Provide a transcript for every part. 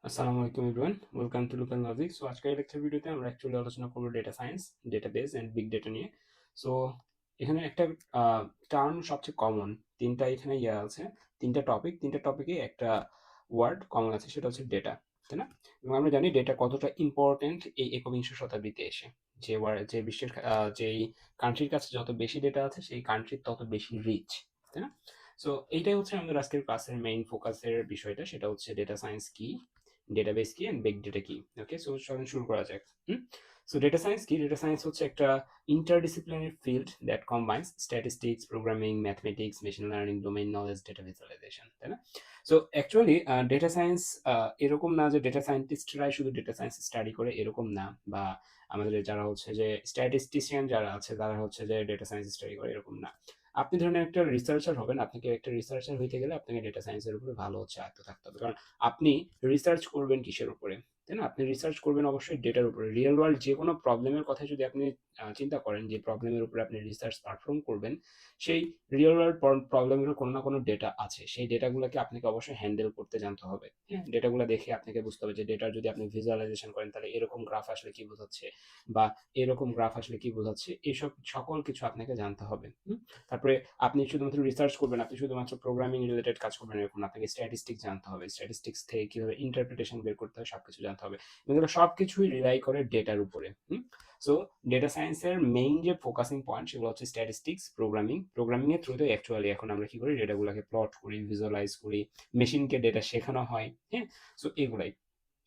আসসালামু আলাইকুম everyone, welcome to local logic. So আজকের লেকচার ভিডিওতে আমরা অ্যাকচুয়ালি আলোচনা করবো data science, database and big data নিয়ে। সো এখানে একটা টার্ম সবচেয়ে কমন, তিনটা এখানে আছে, তিনটা টপিকে একটা ওয়ার্ড কমন আছে, সেটা হচ্ছে ডেটা, তাই না? এবং আমরা জানি ডেটা কতটা ইম্পর্টেন্ট এই একবিংশ শতাব্দীতে এসে। যে বিশ্বের যেই কান্ট্রির কাছে যত বেশি ডেটা আছে সেই কান্ট্রির তত বেশি রিচ, তাই না? সো এইটাই হচ্ছে আমাদের আজকের ক্লাসের মেইন ফোকাসের বিষয়টা, সেটা হচ্ছে ডেটা সায়েন্স কি, ডেটাবেস কি এন্ড বিগ ডেটা কি। ওকে, সো চলুন শুরু করা যাক। সো ডেটা সায়েন্স কি? ডেটা সায়েন্স হচ্ছে একটা interdisciplinary field that combines statistics, programming, mathematics, machine learning, domain knowledge, data visualisation, তাই না? সো অ্যাকচুয়ালি ডেটা সায়েন্স এরকম না যে ডেটা সায়েন্টিস্টরাই শুধু ডেটা সায়েন্স স্টাডি করে, এরকম না। বা আমাদের যারা হচ্ছে যে স্ট্যাটিস্টিশিয়ান যারা আছে তারা হচ্ছে যে ডেটা সায়েন্স স্টাডি করে, এরকম না। আপনি ধরেন একটা রিসার্চার হবেন, আপনাকে একটা রিসার্চার হইতে গেলে আপনাকে ডেটা সায়েন্সের উপরে ভালো হচ্ছে আয়ত্ত থাকতে হবে। কারণ আপনি রিসার্চ করবেন কিসের উপরে, তাই না? আপনি রিসার্চ করবেন অবশ্যই ডেটার উপরে। রিয়েল ওয়ার্ল্ড যে কোনো প্রবলেমের কথা যদি আপনি চিন্তা করেন, যে প্রবলেমের উপরে আপনি রিসার্চ পারফর্ম করবেন, সেই রিয়েল ওয়ার্ল্ড প্রবলেমের কোনো না কোনো ডেটা আছে, সেই ডেটাগুলোকে আপনাকে অবশ্যই হ্যান্ডেল করতে জানতে হবে। হ্যাঁ, ডেটাগুলো দেখে আপনাকে বুঝতে হবে যে ডেটার যদি আপনি ভিজুয়ালাইজেশন করেন তাহলে এরকম গ্রাফ আসলে কি বোঝাচ্ছে, বা এরকম গ্রাফ আসলে কি বোঝাচ্ছে, এইসব সকল কিছু আপনাকে জানতে হবে। তারপরে আপনি শুধুমাত্র রিসার্চ করবেন, আপনি শুধুমাত্র প্রোগ্রামিং রিলেটেড কাজ করবেন এরকম না, আপনাকে স্ট্যাটিস্টিক্স জানতে হবে, স্ট্যাটিস্টিক্স থেকে কিভাবে ইন্টারপ্রিটেশন বের করতে হয় সবকিছু জানতে হবে। এগুলো সবকিছুই রিলাই করে ডেটার উপরে। সো ডেটা সায়েন্সের মেইন যে ফোকাসিং পয়েন্ট সেগুলো হচ্ছে স্ট্যাটিস্টিক্স, প্রোগ্রামিং এর থ্রুতে অ্যাকচুয়ালি এখন আমরা কি করি, ডেটাগুলোকে প্লট করি, ভিজুয়ালাইজ করি, মেশিনকে ডেটা শেখানো হয়। হ্যাঁ, সো এগুলাই।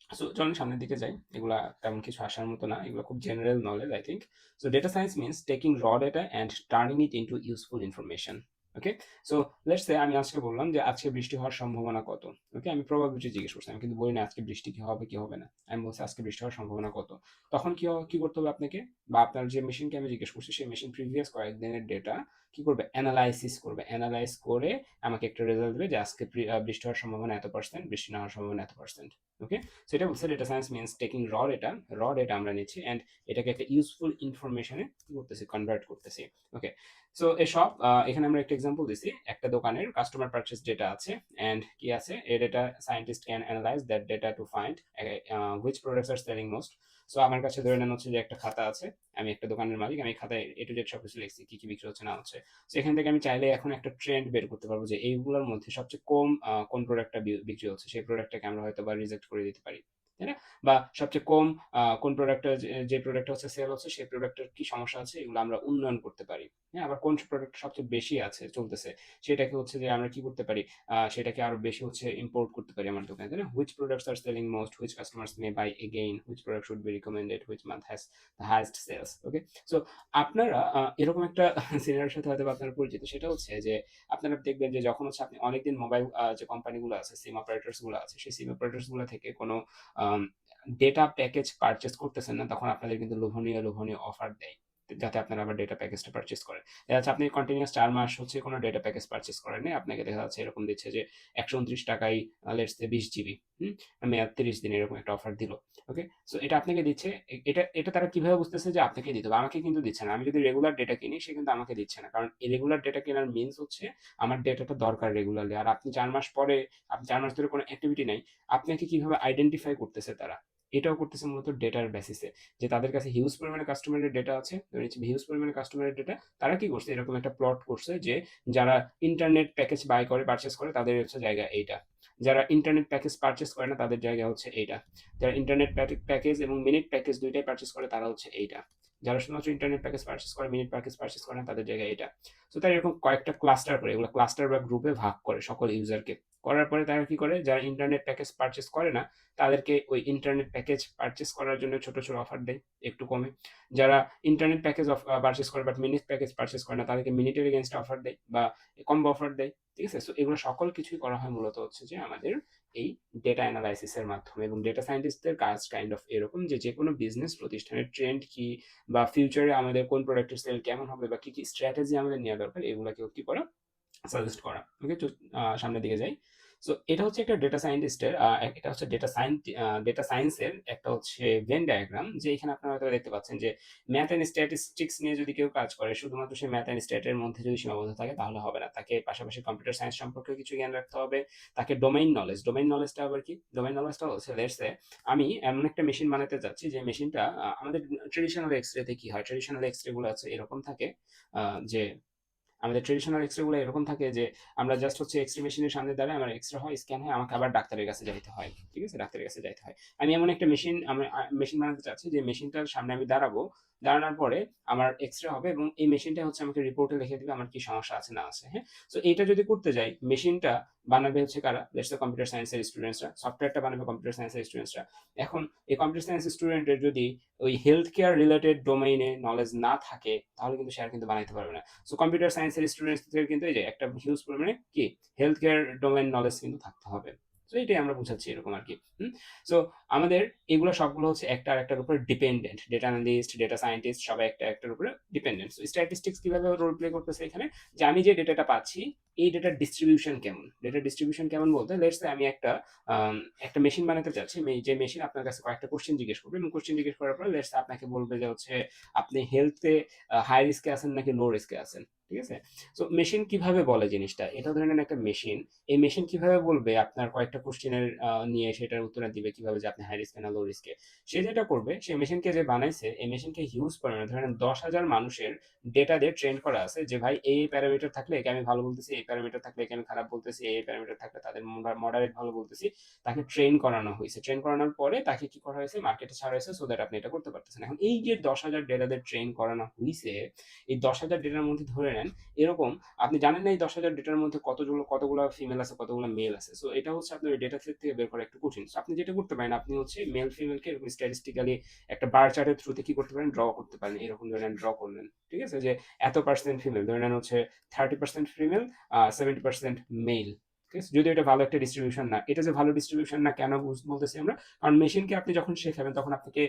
সো চলুন সামনের দিকে যাই। এগুলা তেমন কিছু আসার মতো না, এগুলো খুব general knowledge I think. So data science means taking raw data and turning it into useful information. Okay, so let's say আমি আজকে বললাম যে আজকে বৃষ্টি হওয়ার সম্ভাবনা কত। ওকে, আমি প্রবাবিলিটি জিজ্ঞেস করছি, আমি কিন্তু বলি না আজকে বৃষ্টি কি হবে কি হবে না, আমি বলছি আজকে বৃষ্টি হওয়ার সম্ভাবনা কত। তখন কি করতে হবে আপনাকে, বা আপনার যে মেশিনকে আমি জিজ্ঞেস করছি সেই মেশিন প্রিভিয়াস কয়েকদিনের ডেটা কি করবে, অ্যানালাইসিস করবে, অ্যানালাইজ করে আমাকে একটা রেজাল্ট দেবে যে আজকে বৃষ্টি হওয়ার সম্ভাবনা এত পার্সেন্ট, বৃষ্টি না হওয়ার সম্ভাবনা এত পার্সেন্ট। ওকে, সেটা বলছে data science means taking raw data আমরা নিচ্ছি অ্যান্ড এটাকে একটা ইউজফুল ইনফরমেশনে কি করতেছি, কনভার্ট করতেছি। ওকে, সো এসব এখানে আমরা একটা এক্সাম্পল দিছি, একটা দোকানের কাস্টমার পারচেস ডেটা আছে অ্যান্ড কি আছে, a data scientist can analyse that data to find which products are selling most. So আমার কাছে ধরে নেন হচ্ছে যে একটা খাতা আছে, আমি একটা দোকানের মালিক, আমি খাতায় এ টু জেড সবকিছু লিখছি, কি কি বিক্রি হচ্ছে না হচ্ছে। তো এখান থেকে আমি চাইলে এখন একটা ট্রেন্ড বের করতে পারবো যে এইগুলোর মধ্যে সবচেয়ে কম কোন প্রোডাক্টটা বিক্রি হচ্ছে, সেই প্রোডাক্টটাকে আমরা হয়তো বা রিজেক্ট করে দিতে পারি, তাই না? বা সবচেয়ে কম কোন প্রোডাক্টটা, যে প্রোডাক্টটা হচ্ছে সেল হচ্ছে সেই প্রোডাক্টের কি সমস্যা আছে, এগুলো আমরা উন্নয়ন করতে পারি। হ্যাঁ, আবার কোন প্রোডাক্ট সবচেয়ে বেশি আছে চলতেছে, সেটাকে হচ্ছে যে আমরা কি করতে পারি, সেটাকে আরো বেশি হচ্ছে ইম্পোর্ট করতে পারি আমার দোকানে, তাই না? Which products are selling most, which customers may buy again, which product should be recommended, which month has the highest sales. Okay, so আপনারা এরকম একটা সিনারিওর সাথে হয়তো আপনারা পরিচিত, সেটা হচ্ছে যে আপনারা দেখবেন যে যখন হচ্ছে আপনি অনেকদিন মোবাইল যে কোম্পানিগুলো আছে, সিম অপারেটরস গুলো আছে, সেই সিম অপারেটরস গুলো থেকে কোনো ডেটা প্যাকেজ পারচেস করতেছেন না, তখন আপনাদের কিন্তু লোভনীয় লোভনীয় অফার দেয় যাতে আপনারা আবার ডেটা প্যাকেজটা পারচেস করেন। দেখা যাচ্ছে আপনি কন্টিনিউয়াস 4 মাস হচ্ছে কোনো ডেটা প্যাকেজ পারচেস করেন নাই, আপনাকে দেখা যাচ্ছে এরকম দিচ্ছে যে 129 টাকায় লেটস সে 20 জিবি, মেয়াদ 30 দিন, এরকম একটা অফার দিল। ওকে, সো এটা আপনাকে দিচ্ছে, এটা এটা তারা কিভাবে বুঝতেছে যে আপনাকে দিতে হবে, আমাকে কিন্তু দিচ্ছে না। আমি যদি রেগুলার ডেটা কিনি সে কিন্তু আমাকে দিচ্ছে না, কারণ এই রেগুলার ডেটা কেনার মিনস হচ্ছে আমার ডেটাটা দরকার রেগুলারলি। আর আপনি 4 মাস পরে, আপনি 4 মাস ধরে কোনো অ্যাক্টিভিটি নাই, আপনাকে কিভাবে আইডেন্টিফাই করতেছে তারা, এটাও করতেছে মূলত ডেটার বেসিসে। যে তাদের কাছে হিউজ পরিমাণে কাস্টমারের ডেটা আছে, হিউজ পরিমাণে কাস্টমারের ডেটা, তারা কি করছে, এরকম একটা প্লট করছে যে যারা ইন্টারনেট প্যাকেজ বাই করে পারচেস করে তাদের হচ্ছে জায়গা এইটা, যারা ইন্টারনেট প্যাকেজ পারচেস করে না তাদের জায়গা হচ্ছে এইটা, যারা ইন্টারনেট প্যাকেজ এবং মিনিট প্যাকেজ দুইটাই পারচেস করে তারা হচ্ছে এইটা, যারা শুধুমাত্র ইন্টারনেট প্যাকেজ পারচেস করে, মিনিট প্যাকেজ পারচেস করে না তাদের জায়গায় এটা। তো তারা এরকম কয়েকটা ক্লাস্টার করে, এগুলো ক্লাস্টার বা গ্রুপে ভাগ করে সকল ইউজারকে। করার পরে তারা কি করে, যারা ইন্টারনেট প্যাকেজ পারচেস করে না তাদেরকে ওই ইন্টারনেট প্যাকেজ পারচেস করার জন্য ছোট ছোট অফার দেয় একটু কমে। যারা ইন্টারনেট প্যাকেজ পারচেস করে বাট মিনিট প্যাকেজ পারচেস করে না তাদেরকে মিনিটের এগেনস্ট অফার দেয় বা কম্বো অফার দেয়। ঠিক আছে, সো এগুলো সকল কিছুই করা হয় মূলত হচ্ছে যে আমাদের এই ডেটা অ্যানালাইসিসের মাধ্যমে। এবং ডেটা সায়েন্টিস্টদের কাজ কাইন্ড অফ এরকম যে যে কোনো বিজনেস প্রতিষ্ঠানের ট্রেন্ড কি, বা ফিউচারে আমাদের কোন প্রোডাক্টের সেল কেমন হবে, বা কি কি স্ট্র্যাটেজি আমাদের নেওয়া দরকার, এগুলোকেও কি করা, সাজেস্ট করা। ওকে, তো সামনের দিকে যাই। সো এটা হচ্ছে একটা ডেটা সায়েন্টিস্টের এটা হচ্ছে ডেটা সায়েন্সের একটা হচ্ছে ভেন ডায়াগ্রাম, যে এখানে আপনারা হয়তো দেখতে পাচ্ছেন যে ম্যাথ অ্যান্ড স্ট্যাটিস্টিক্স নিয়ে যদি কেউ কাজ করে, শুধুমাত্র সে ম্যাথ অ্যান্ড স্ট্যাটের মধ্যে যদি সীমাবদ্ধ থাকে তাহলে হবে না, তাকে পাশাপাশি কম্পিউটার সায়েন্স সম্পর্কে কিছু জ্ঞান রাখতে হবে। তাকে ডোমেইন নলেজটা আবার কি, ডোমেইন নলেজটা হচ্ছে লেটস সে আমি এমন একটা মেশিন বানাতে চাচ্ছি যে মেশিনটা আমাদের ট্রেডিশনাল এক্সরেতে কি হয়, ট্রেডিশনাল এক্সরে গুলো আছে এরকম থাকে যে আমাদের ট্রেডিশনাল এক্সরে গুলো এরকম থাকে যে আমরা জাস্ট হচ্ছে এক্সরে মেশিনের সামনে দাঁড়ায় আমার এক্সরে হয়, স্ক্যান হয়, আমাকে আবার ডাক্তারের কাছে যাইতে হয়, ঠিক আছে, ডাক্তারের কাছে যাইতে হয়। আমি এমন একটা মেশিন বানাতে চাচ্ছি যে মেশিনটার সামনে আমি দাঁড়াবো, দাঁড়ানোর পরে আমার এক্সরে হবে এবং এই মেশিনটা হচ্ছে আমাকে রিপোর্টে লিখে দিবে আমার কি সমস্যা আছে না আছে। হ্যাঁ, তো এইটা যদি করতে যাই, মেশিনটা বানাবে হচ্ছে কারা, লেটস সে কম্পিউটার সায়েন্সের স্টুডেন্টসরা, সফটওয়্যারটা বানাবে কম্পিউটার সায়েন্সের স্টুডেন্টসরা। এখন এই কম্পিউটার সায়েন্স স্টুডেন্টের যদি ওই হেলথ কেয়ার রিলেটেড ডোমেইনে নলেজ না থাকে তাহলে কিন্তু সে আর কিন্তু বানাইতে পারবে না। সো কম্পিউটার সায়েন্সের স্টুডেন্টসদের কিন্তু এই যে একটা হিউজ পরিমাণে কি হেলথ কেয়ার ডোমেন নলেজ কিন্তু থাকতে হবে। তো এটাই আমরা বুঝাচ্ছি এরকম আর কি। সো আমাদের এগুলো সবগুলো হচ্ছে একটা আরেকটার উপর dependent, data analyst, data scientist সবাই একটা একটার উপরে ডিপেন্ডেন্ট। সো স্ট্যাটিস্টিক্স কিভাবে রোল প্লে করতেছে এখানে, যে আমি যে ডেটাটা পাচ্ছি এই ডেটার ডিস্ট্রিবিউশন কেমন, ডেটার ডিস্ট্রিবিউশন কেমন বলতে লেটস সে আমি একটা মেশিন বানাতে চাচ্ছি, যে মেশিন আপনার কাছে কয়েকটা কোশ্চেন জিজ্ঞেস করবে এবং কোশ্চেন জিজ্ঞেস করার পর লেটস আপনাকে বলবে যে হচ্ছে আপনি হেলথে হাই রিস্কে আছেন নাকি লো রিস্কে আছেন, ঠিক আছে। সো মেশিন কিভাবে বলে জিনিসটা, এটা ধরে নেন একটা মেশিন, এই মেশিন কিভাবে বলবে আপনার কয়েকটা কোশ্চেনের নিয়ে সেটার উত্তর দিবে কিভাবে যে আপনি হাই রিস্কে না লো রিস্কে। সে যেটা করবে, সেই মেশিনকে যে বানাইছে এই মেশিনকে হিউজ পরিমাণে ধরেন 10,000 মানুষের ডেটা দিয়ে ট্রেন করা আছে, যে ভাই এই প্যারামিটার থাকলে একে আমি ভালো বলতেছি, এই প্যারামিটার থাকলে একে আমি খারাপ বলতেছি, এই প্যারামিটার থাকলে তাদের মডারেট ভালো বলতেছি। তাকে ট্রেন করানো হয়েছে, ট্রেন করানোর পরে তাকে কি করা হয়েছে, মার্কেটে ছাড়া হয়েছে সো দ্যাট আপনি এটা করতে পারতেছেন। এখন এই যে 10,000 ডেটাদের ট্রেন করানো হয়েছে, এই 10,000 ডেটার মধ্যে ধরে নেন এরকম আপনি জানেন না এই 10,000 ডেটার মধ্যে কতগুলো ফিমেল আছে কতগুলো মেল আছে। সো এটা হচ্ছে আপনার ডেটা সেট থেকে বের করা একটু কঠিন। সো আপনি যেটা করতে পারেন, আপনি হচ্ছে মেল ফিমেলকে এরকম স্ট্যাটিস্টিক্যালি একটা বার চার্টের থ্রুতে কি করতে পারেন, ড্র করতে পারেন। এরকম ধরে নেন ড্র করলেন, ঠিক আছে, যে এত পার্সেন্ট ফিমেল, ধরে নেন হচ্ছে 30% ফিমেল, 70% মেল। ঠিক আছে, যদিও এটা ভালো একটা ডিস্ট্রিবিউশন না, এটা যে ভালো ডিস্ট্রিবিউশন না কেন বলতেছি আমরা, কারণ মেশিনকে আপনি যখন শেখাবেন তখন আপনাকে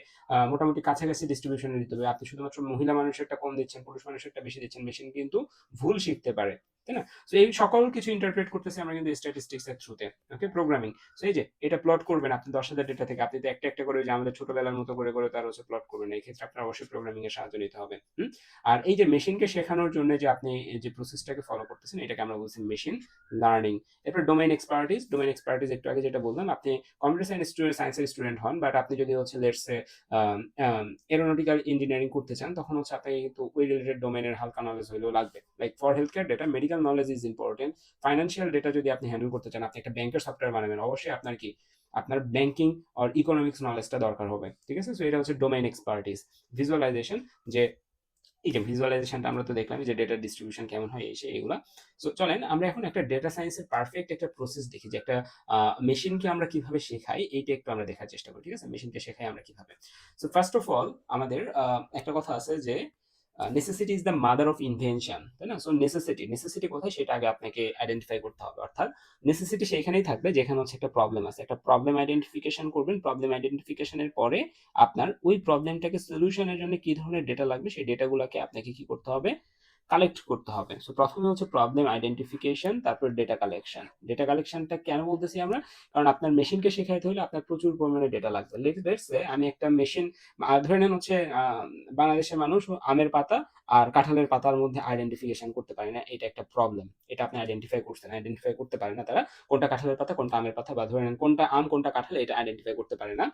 মোটামুটি কাছাকাছি ডিস্ট্রিবিউশনে দিতে হবে। আপনি শুধুমাত্র মহিলা মানুষেরটা কম দিচ্ছেন, পুরুষ মানুষেরটা বেশি দিচ্ছেন, মেশিন কিন্তু ভুল শিখতে পারে, তাই না। তো এই সকল কিছু ইন্টারপ্রেট করতেছি আমরা কিন্তু স্ট্যাটিস্টিক্স এর থ্রুতে, ওকে, প্রোগ্রামিং। তো এই যে এটা প্লট করবেন আপনি 10,000 ডেটা থেকে, আপনি তো একটা একটা করে যে আমাদের ছোটবেলার মতো করে করে তার হচ্ছে প্লট করবেন, এই ক্ষেত্রে আপনার অবশ্যই প্রোগ্রামিং এর সাহায্য নিতে হবে। আর এই যে মেশিনকে শেখানোর জন্য যে আপনি যে প্রসেসটাকে ফলো করতেছেন এটাকে আমরা বলছি মেশিন লার্নিং। এরপর ডোমেইন এক্সপার্টিস একটু আগে যেটা বললাম, আপনি কম্পিউটার সায়েন্সের স্টুডেন্ট হন, বাট আপনি যদি হচ্ছে লেটস সে এরোনটিক্যাল ইঞ্জিনিয়ারিং করতে চান তখন হচ্ছে আপনি কিন্তু ওই রিলেটেড ডোমেনের হালকা নলেজ হলেও লাগবে। Like for health care data medical knowledge is important. Financial data যদি আপনি হ্যান্ডেল করতে চান, আপনি একটা ব্যাংকের সফটওয়্যার বানাবেন, অবশ্যই আপনার কি আপনার ব্যাংকিং আর ইকোনমিক্স নলেজটা দরকার হবে, ঠিক আছে। সো এটা হচ্ছে ডোমেইন এক্সপার্টিস। ভিজুয়ালাইজেশন, যে এই যে ভিজুয়ালাইজেশনটা আমরা তো দেখলাম যে ডেটা ডিস্ট্রিবিউশন কেমন হয় এই এগুলা। সো চলেন আমরা এখন একটা ডেটা সায়েন্সের পারফেক্ট একটা প্রসেস দেখি, যে একটা মেশিনকে আমরা কিভাবে শেখাই এইটা একটু আমরা দেখার চেষ্টা করি, ঠিক আছে, মেশিনকে শেখাই আমরা কিভাবে। সো ফার্স্ট অফ অল আমাদের একটা কথা আছে যে necessity is the mother of invention, তাই না। সো নেসেসিটি কোথায় সেটা আগে আপনাকে আইডেন্টিফাই করতে হবে, অর্থাৎ নেসেসিটি সেইখানেই থাকবে যেখানে হচ্ছে একটা প্রবলেম আছে, একটা প্রবলেম আইডেন্টিফিকেশন করবেন, প্রবলেম আইডেন্টিফিকেশনের পরে আপনার ওই প্রবলেমটাকে সলিউশনের জন্য কি ধরনের ডেটা লাগবে সেই ডেটাগুলোকে আপনাকে কি করতে হবে, কালেক্ট করতে হবে। সো প্রথমে হচ্ছে প্রবলেম আইডেন্টিফিকেশন, তারপর ডেটা কালেকশন। ডেটা কালেকশনটা কেন বলতেছি আমরা, কারণ আপনার মেশিনকে শেখাইতে হলে আপনার প্রচুর পরিমাণে ডেটা লাগবে। লেটস সে আমি একটা মেশিন ধরে নেন হচ্ছে বাংলাদেশের মানুষ আমের পাতা আর কাঁঠালের পাতার মধ্যে আইডেন্টিফিকেশন করতে পারে না, এটা একটা প্রবলেম। এটা আপনি আইডেন্টিফাই করতে পারে না তারা, কোনটা কাঁঠালের পাতা কোনটা আমের পাতা, বা ধরে নেন কোনটা আম কোনটা কাঁঠাল, এটা আইডেন্টিফাই করতে পারে না।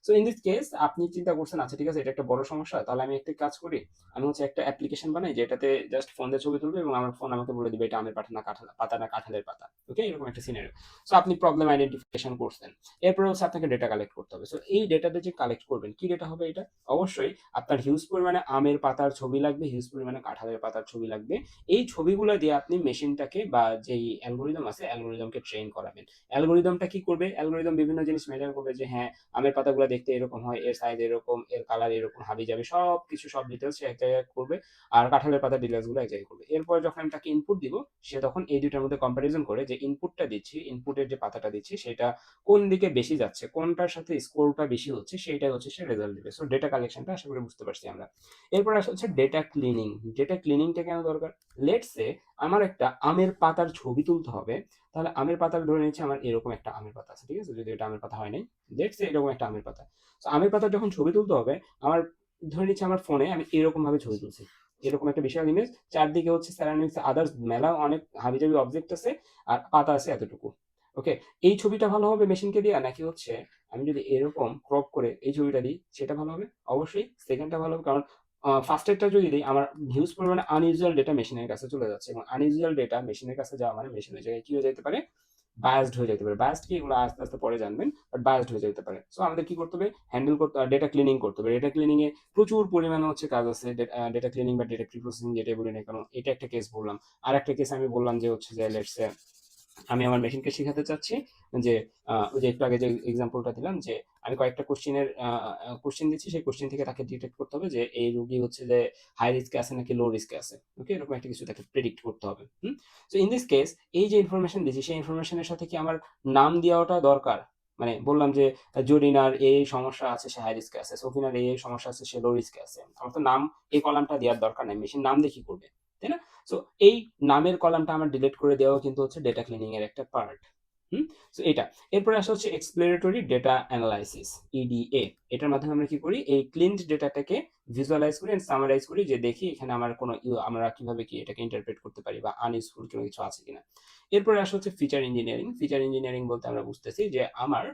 সো ইন দিস কেস আপনি চিন্তা করছেন আচ্ছা ঠিক আছে এটা একটা বড় সমস্যা, তাহলে আমি একটা কাজ করি, আমি হচ্ছে একটা অ্যাপ্লিকেশন বানাই যেটাতে জাস্ট ফোন দিয়ে ছবি তুলবে এবং আমার ফোন আমাকে বলে দিবে এটা আমের পাতা না কাঁঠাল পাতা না কাঁঠালের পাতা, ওকে, এরকম একটা সিনারিও। সো আপনি প্রবলেম আইডেন্টিফিকেশন করছেন, এরপর হচ্ছে আপনাকে ডেটা কালেক্ট করতে হবে। সো এই ডেটাটা যে কালেক্ট করবেন, কি ডেটা হবে এটা, অবশ্যই আপনার হিউজ পরিমাণে আমের পাতার ছবি লাগবে, হিউজ পরিমাণে কাঁঠালের পাতার ছবি লাগবে। এই ছবিগুলো দিয়ে আপনি মেশিনটাকে বা যেই অ্যালগোরিদম আছে অ্যালগোরিদমকে ট্রেন করাবেন। অ্যালগোরিদমটা কি করবে, অ্যালগোরিদম বিভিন্ন জিনিস মেজার করবে, যে হ্যাঁ আমের পাতাগুলো দেখতে এরকম হয়, এর সাইজ এরকম, এর কালার এরকম, হাবি যাবে সব কিছু, সব ডিটেলস এক জায়গায় করবে, আর কাঁঠালের পাতার ডিটেলস গুলো এক জায়গায় করবে। এরপর যখন আমি তাকে ইনপুট দিব, সে তখন এই দুইটার মধ্যে কম্পারিজন করে যে ইনপুটটা দিচ্ছি, ইনপুটের যে পাতাটা দিচ্ছি সেটা কোন দিকে বেশি যাচ্ছে, কোনটার সাথে স্কোরটা বেশি হচ্ছে, সেইটাই হচ্ছে সে রেজাল্ট দিবে। সো ডেটা কালেকশনটা আশা করি বুঝতে পারছি আমরা। এরপর আসলে হচ্ছে ডেটা ক্লিনিং। ডেটা ক্লিনিংটা কেন দরকার, লেটস সে আমার একটা আমের পাতার ছবি তুলতে হবে, তাহলে আমের পাতা ধরে নিচ্ছে আমার এরকম একটা আমের পাতা আছে, ঠিক আছে, যদি এটা আমের পাতা হয় নাই, দেখছে এরকম একটা আমের পাতা। তো আমের পাতার যখন ছবি তুলতে হবে, আমার ধরে নিচ্ছে আমার ফোনে আমি এরকম ভাবে ছবি তুলছি, এরকম একটা বিশাল ইমেজ, চারদিকে হচ্ছে সারাউন্ডিংস আদার্স মেলা অনেক হাবিজাবি অবজেক্ট আছে, আর পাতা আছে এতটুকু। ওকে, এই ছবিটা ভালো হবে মেশিনকে দিয়া, নাকি হচ্ছে আমি যদি এরকম ক্রপ করে এই ছবিটা দিই সেটা ভালো হবে? অবশ্যই সেকেন্ডটা ভালো হবে, কারণ ফার্স্টেরটা যদি দিই আমার হিউজ পরিমাণে আনইউজুয়াল ডেটা মেশিনের কাছে চলে যাচ্ছে, এবং আনইউজুয়াল ডেটা মেশিনের কাছে যাওয়া মানে মেশিনের জায়গায় কি হয়ে যেতে পারে, বায়াসড হয়ে যেতে পারে। বায়াসড কি, এগুলো আস্তে আস্তে পরে জানবেন, বাট বায়াসড হয়ে যেতে পারে। সো আমাদের কি করতে হবে, হ্যান্ডেল করতে, ডেটা ক্লিনিং করতে হবে। ডেটা ক্লিনিং এ প্রচুর পরিমাণে হচ্ছে কাজ আছে, ডেটা ক্লিনিং বা ডেটা প্রি প্রসেসিং যেটাই বলি না কেন, এটা একটা কেস বললাম। আর একটা কেস আমি বললাম যে হচ্ছে যে লেটস সে আমি আমার মেশিনকে শেখাতে চাচ্ছি যে ওই যে একটু আগে যে এক্সাম্পলটা দিলাম, যে আমি কয়েকটা কোশ্চেন দিচ্ছি, সেই কোশ্চেন থেকে তাকে ডিটেক্ট করতে হবে যে এই রোগী হচ্ছে যে হাই রিস্কে আছে নাকি লো রিস্কে আছে। ওকে, এরকম একটা কিছু তাকে প্রেডিক্ট করতে হবে। সো ইন দিস কেস এই যে ইনফরমেশন দিচ্ছি, সেই ইনফরমেশনের সাথে কি আমার নাম দেওয়াটা দরকার? মানে বললাম যে জরিনার এই সমস্যা আছে, সে হাই রিস্কে আছে, সফিনার এই সমস্যা আছে, সে লো রিস্কে আছে, আমার তো নাম এই কলামটা দেওয়ার দরকার নাই, মেশিন নাম দেখি করবে, তাই না? সো এই নামের কলামটা আমার ডিলিট করে দেওয়া কিন্তু হচ্ছে ডেটা ক্লিনিং এর একটা পার্ট। হুম সো এটা, এরপরে আসা হচ্ছে এক্সপ্লোরেটরি ডেটা অ্যানালাইসিস, ইডিএ। এটার মাধ্যমে আমরা কি করি, এই ক্লিনড ডেটাটাকে ভিজুয়ালাইজ করি এন্ড সামারাইজ করি, যে দেখি এখানে আমার কোনো আমরা কিভাবে কি এটাকে ইন্টারপ্রেট করতে পারি, বা আনইউজফুল কোনো কিছু আছে কিনা। এরপরে আসা হচ্ছে ফিচার ইঞ্জিনিয়ারিং। ফিচার ইঞ্জিনিয়ারিং বলতে আমরা বুঝতেছি যে আমার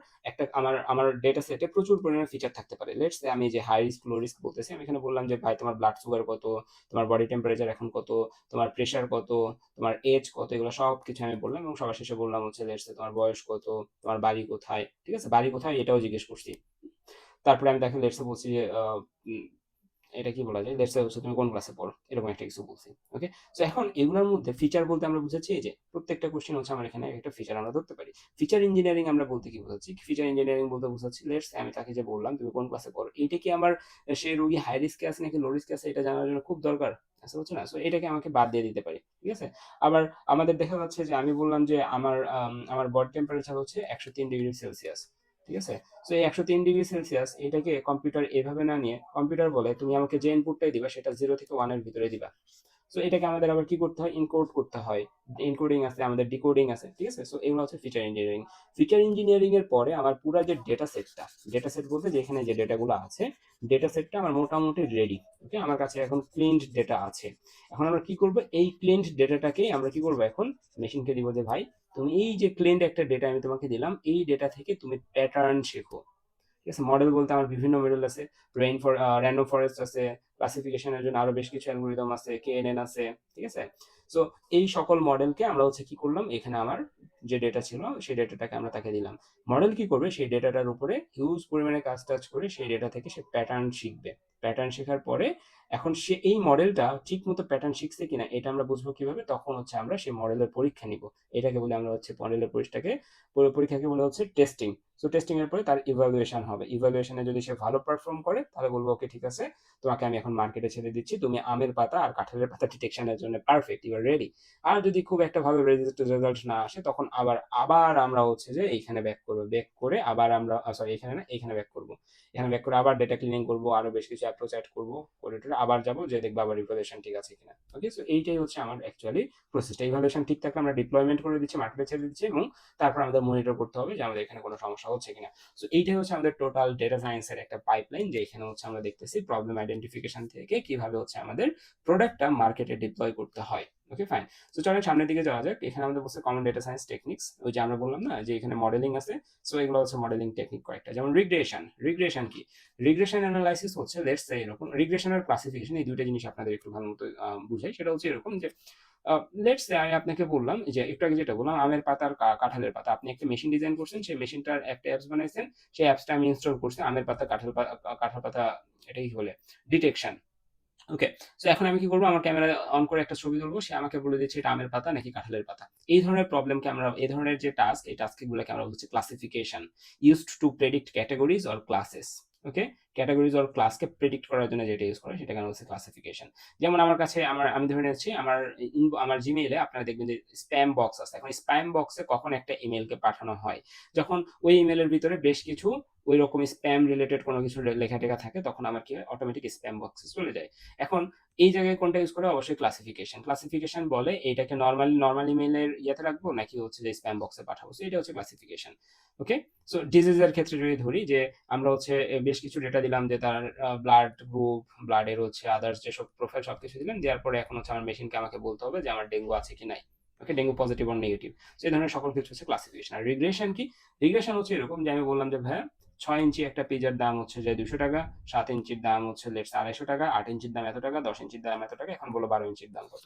ডেটা সেটে প্রচুর পরিমাণে ফিচার থাকতে পারে। লেটস সে আমি যে হাই রিস্ক লো রিস্ক বলতেছি, আমি এখানে বললাম যে ভাই তোমার ব্লাড সুগার কত, তোমার বডি টেম্পারেচার এখন কত, তোমার প্রেশার কত, তোমার এজ কত, এগুলো সব কিছু আমি বললাম, এবং সবার শেষে বললাম হচ্ছে লেটস সে তোমার বয়স কত, তোমার বাড়ি কোথায়, ঠিক আছে, বাড়ি কোথায় এটাও জিজ্ঞেস করছি। তারপরে আমি দেখেন লেটস সে বলছি যে এটা কি বলা যায়, লেটস সে হচ্ছে তুমি কোন ক্লাসে পড়ো, এরকম একটা কিছু বলছি। ওকে, তো এখন এগুলোর মধ্যে ফিচার বলতে আমরা বুঝাচ্ছি যে প্রত্যেকটা কোশ্চেন হচ্ছে আমার এখানে একটা ফিচার আমরা ধরতে পারি। ফিচার ইঞ্জিনিয়ারিং আমরা বলতে কি বোঝাচ্ছি, ফিচার ইঞ্জিনিয়ারিং বলতে বোঝাচ্ছি লেটস আমি তাকে যে বললাম তুমি কোন ক্লাসে পড়ো, এইটা কি আমার সে রোগী হাই রিস্কে আছে নাকি লো রিস্কে আছে এটা জানার জন্য খুব দরকার আছে, বুঝছো না? সো এটাকে আমাকে বাদ দিয়ে দিতে পারি, ঠিক আছে। আবার আমাদের দেখা যাচ্ছে যে আমি বললাম যে আমার বডি টেম্পারেচার হচ্ছে 103 ডিগ্রি সেলসিয়াস, ঠিক আছে। সো এই 103 ডিগ্রি সেলসিয়াস এটাকে কম্পিউটার এভাবে না নিয়ে, কম্পিউটার বলে তুমি আমাকে যে ইনপুটটাই দিবা সেটা 0 থেকে 1-এর ভিতরে দিবা। সো এটাকে আমাদের আবার কি করতে হয়, ইনকোড করতে হয়, ইনকোডিং আছে, আমাদের ডিকোডিং আছে, ঠিক আছে। সো এগুলো হচ্ছে ফিচার ইঞ্জিনিয়ারিং। ফিচার ইঞ্জিনিয়ারিং এর পরে আমার পুরো যে ডেটা সেটটা, ডেটা সেট বলতে যে এখানে যে ডেটাগুলো আছে, ডেটা সেটটা আমার মোটামুটি রেডি। ওকে, আমার কাছে এখন ক্লিনড ডেটা আছে। এখন আমরা কি করব, এই ক্লিনড ডেটাটাকেই আমরা কি করব, এখন মেশিনকে দিব যে ভাই তুমি এই যে ক্লিনড একটা ডেটা আমি তোমাকে দিলাম, এই ডেটা থেকে তুমি প্যাটার্ন শেখো, ঠিক আছে। মডেল বলতে আমার বিভিন্ন মডেল আছে, র্যান্ডম ফরেস্ট আছে, ক্লাসিফিকেশনের জন্য আরো বেশ কিছু অ্যালগোরিদম আছে, কেএনএন আছে, ঠিক আছে। সো এই সকল মডেলকে আমরা হচ্ছে কি করলাম, এখানে আমার যে ডেটা ছিল সেই ডেটাটাকে আমরা তাকে দিলাম। মডেল কি করবে, সেই ডেটাটার উপরে হিউজ পরিমাণে কাজ টাজ করে সেই ডেটা থেকে সে প্যাটার্ন শিখবে। প্যাটার্ন শেখার পরে এখন সে এই মডেলটা ঠিক মতো প্যাটার্ন শিখছে কিনা এটা আমরা বুঝবো কিভাবে, তখন হচ্ছে আমরা সেই মডেলের পরীক্ষা নিব। এটাকে বলে আমরা হচ্ছে মডেলের পরীক্ষাকে বলে হচ্ছে টেস্টিং। সো টেস্টিং এর পরে তার ইভালুয়েশন হবে, ইভালুয়েশনে যদি সে ভালো পারফর্ম করে তাহলে বলবো ওকে ঠিক আছে, তোমাকে আমি এখন মার্কেটে ছেড়ে দিচ্ছি, তুমি আমের পাতা আর কাঁঠালের পাতা ডিটেকশনের জন্য পারফেক্ট, ইউ আর রেডি। আর যদি খুব একটা ভালো রেজাল্ট না আসে, তখন আবার আবার আমরা হচ্ছে যে এইখানে ব্যাক করবো, ব্যাক করে আবার আমরা সরি এখানে না, এইখানে ব্যাক করবো, এখানে ব্যাক করে আবার ডেটা ক্লিনিং করবো, আরো বেশ কিছু অ্যাপ্রোচ অ্যাড করবো, করে টোরে আবার যাবো, যে দেখবো আবার ইভালুয়েশন ঠিক আছে কিনা। ওকে, সো এইটাই হচ্ছে আমার অ্যাকচুয়ালি প্রসেসটা। ইভালুয়েশন ঠিক থাকলে আমরা ডিপ্লয়মেন্ট করে দিচ্ছি, মার্কেটে ছেড়ে দিচ্ছি, এবং তারপর আমাদের মনিটর করতে হবে যে আমাদের এখানে কোনো সমস্যা হচ্ছে কিনা। সো এইটাই হচ্ছে আমাদের টোটাল ডেটা সায়েন্সের একটা পাইপলাইন, যে এখানে হচ্ছে আমরা দেখতেছি প্রবলেম আইডেন্টিফিকেশন থেকে কিভাবে হচ্ছে আমাদের প্রোডাক্টটা মার্কেটে ডিপ্লয় করতে হয়। Okay fine. সো চলেন সামনের দিকে যাওয়া যাক। এখানে আমাদের বলছে কমন ডেটা সায়েন্স টেকনিক্স, ওই যে আমরা বললাম না যে এখানে মডেলিং আছে। সো এগুলো হচ্ছে মডেলিং টেকনিক কয়েকটা, যেমন রিগ্রেশন। রিগ্রেশন কি, রিগ্রেশন অ্যানালাইসিস হচ্ছে লেটস সে এরকম, রিগ্রেশন আর ক্লাসিফিকেশন এই দুইটা জিনিস আপনাদের একটু ভালো মতো বুঝাই। সেটা হচ্ছে এরকম যে লেটস সে আমি আপনাকে বললাম যে একটু আগে যেটা বললাম আমের পাতা আর কাঁঠালের পাতা, আপনি একটা মেশিন ডিজাইন করছেন, সেই মেশিনটার একটা অ্যাপস বানাইছেন, সেই অ্যাপসটা আমি ইনস্টল করছি আমের পাতা কাঁঠাল পাতা, এটা কি বলে, ডিটেকশন। ওকে, সো এখন আমি কি করবো, আমার ক্যামেরা অন করে একটা ছবি তুলবো, সে আমাকে বলে দিচ্ছে এটা আমের পাতা নাকি কাঁঠালের পাতা। এই ধরনের প্রবলেমকে আমরা, এই ধরনের যে টাস্ক, এই টাস্কগুলোকে আমরা বলছি classification, used to predict categories or classes. Okay, categories or ক্লাসকে প্রেডিক্ট করার জন্য যেটা ইউজ করে সেটা কেন হচ্ছে ক্লাসিফিকেশন। যেমন আমার কাছে আমি ধরে নিচ্ছি আমার জিমেইলে আপনারা দেখবেন যে স্প্যাম বক্স আছে। এখন স্প্যাম বক্সে কখন একটা ইমেলকে পাঠানো হয়, যখন ওই ইমেলের ভিতরে বেশ কিছু ওই রকম স্প্যাম রিলেটেড কোনো কিছু লেখা টেখা থাকে, তখন আমার কি হয়, অটোমেটিক স্প্যাম বক্সে চলে যায়। এখন এই জায়গায় কোনটা ইউজ করে, অবশ্যই ক্লাসিফিকেশন বলে এইটাকে নর্মাল ইমেইলের ইয়েতে রাখবো নাকি হচ্ছে যে স্প্যাম বক্সে পাঠাবো, এটা হচ্ছে ক্লাসিফিকেশন। ওকে, সো ডিজিজের ক্ষেত্রে যদি ধরি যে আমরা হচ্ছে বেশ কিছু ডেটা দিলাম যে তার ব্লাড গ্রুপ, ব্লাডের হচ্ছে আদার্স যেসব প্রোফাইল সবকিছু দিলাম, দেওয়ার পরে এখন হচ্ছে আমার মেশিনকে আমাকে বলতে হবে যে আমার ডেঙ্গু আছে কি নাই। ওকে, ডেঙ্গু পজিটিভ অর নেগেটিভ, সেই ধরনের সকল কিছু হচ্ছে ক্লাসিফিকেশন। আর রিগ্রেশন কি, রিগ্রেশন হচ্ছে এরকম যে আমি বললাম যে ভাইয়া 6 ইঞ্চি একটা পিজার দাম হচ্ছে যে 200 টাকা, 7 ইঞ্চির দাম হচ্ছে লেটস 250 টাকা, 8 ইঞ্চির দাম এত টাকা, 10 ইঞ্চির দাম এত টাকা, এখন বলো 12 ইঞ্চির দাম কত।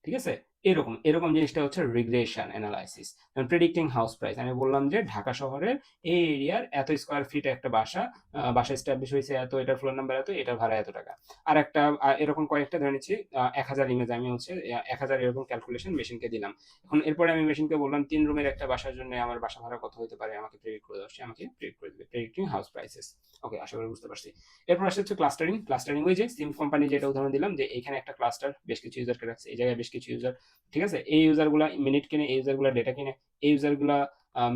ঠিক আছে, এরকম এরকম জিনিসটা হচ্ছে regression analysis. Predicting house price, আমি বললাম যে ঢাকা শহরের এই এরিয়ার এত স্কোয়ার ফিট একটা বাসা এস্টাবলিশ হয়েছে এত, এটার ফ্লোর নাম্বার এত, এটার ভাড়া এত টাকা। আর একটা এরকম কয়েকটা ধরে নিচ্ছি 1000 ইমেজ, আমি হচ্ছে 1000 এরকম ক্যালকুলেশন মেশিনকে দিলাম। এখন এরপরে আমি মেশিনকে বললাম 3 রুমের একটা বাসার জন্য আমার বাসা ভাড়া কত হতে পারে, আমাকে প্রেডিক্ট করে দেওয়া, আমাকে প্রেডিক্ট করে দেবে, প্রেডিক্টিং হাউস প্রাইসেস। ওকে, আশা করি বুঝতে পারছি। এরপর আসছে হচ্ছে ক্লাস্টারিং ওই যে সিম কোম্পানি যেটা উদাহরণ দিলাম যে এখানে একটা ক্লাস্টার বেশ কিছু ইউজারকে রাখছে, এই জায়গায় বেশ কিছু ইউজার। ঠিক আছে, এই ইউজার গুলা মিনিট কিনে, এই ইউজার গুলা ডেটা কিনে, এই ইউজার গুলা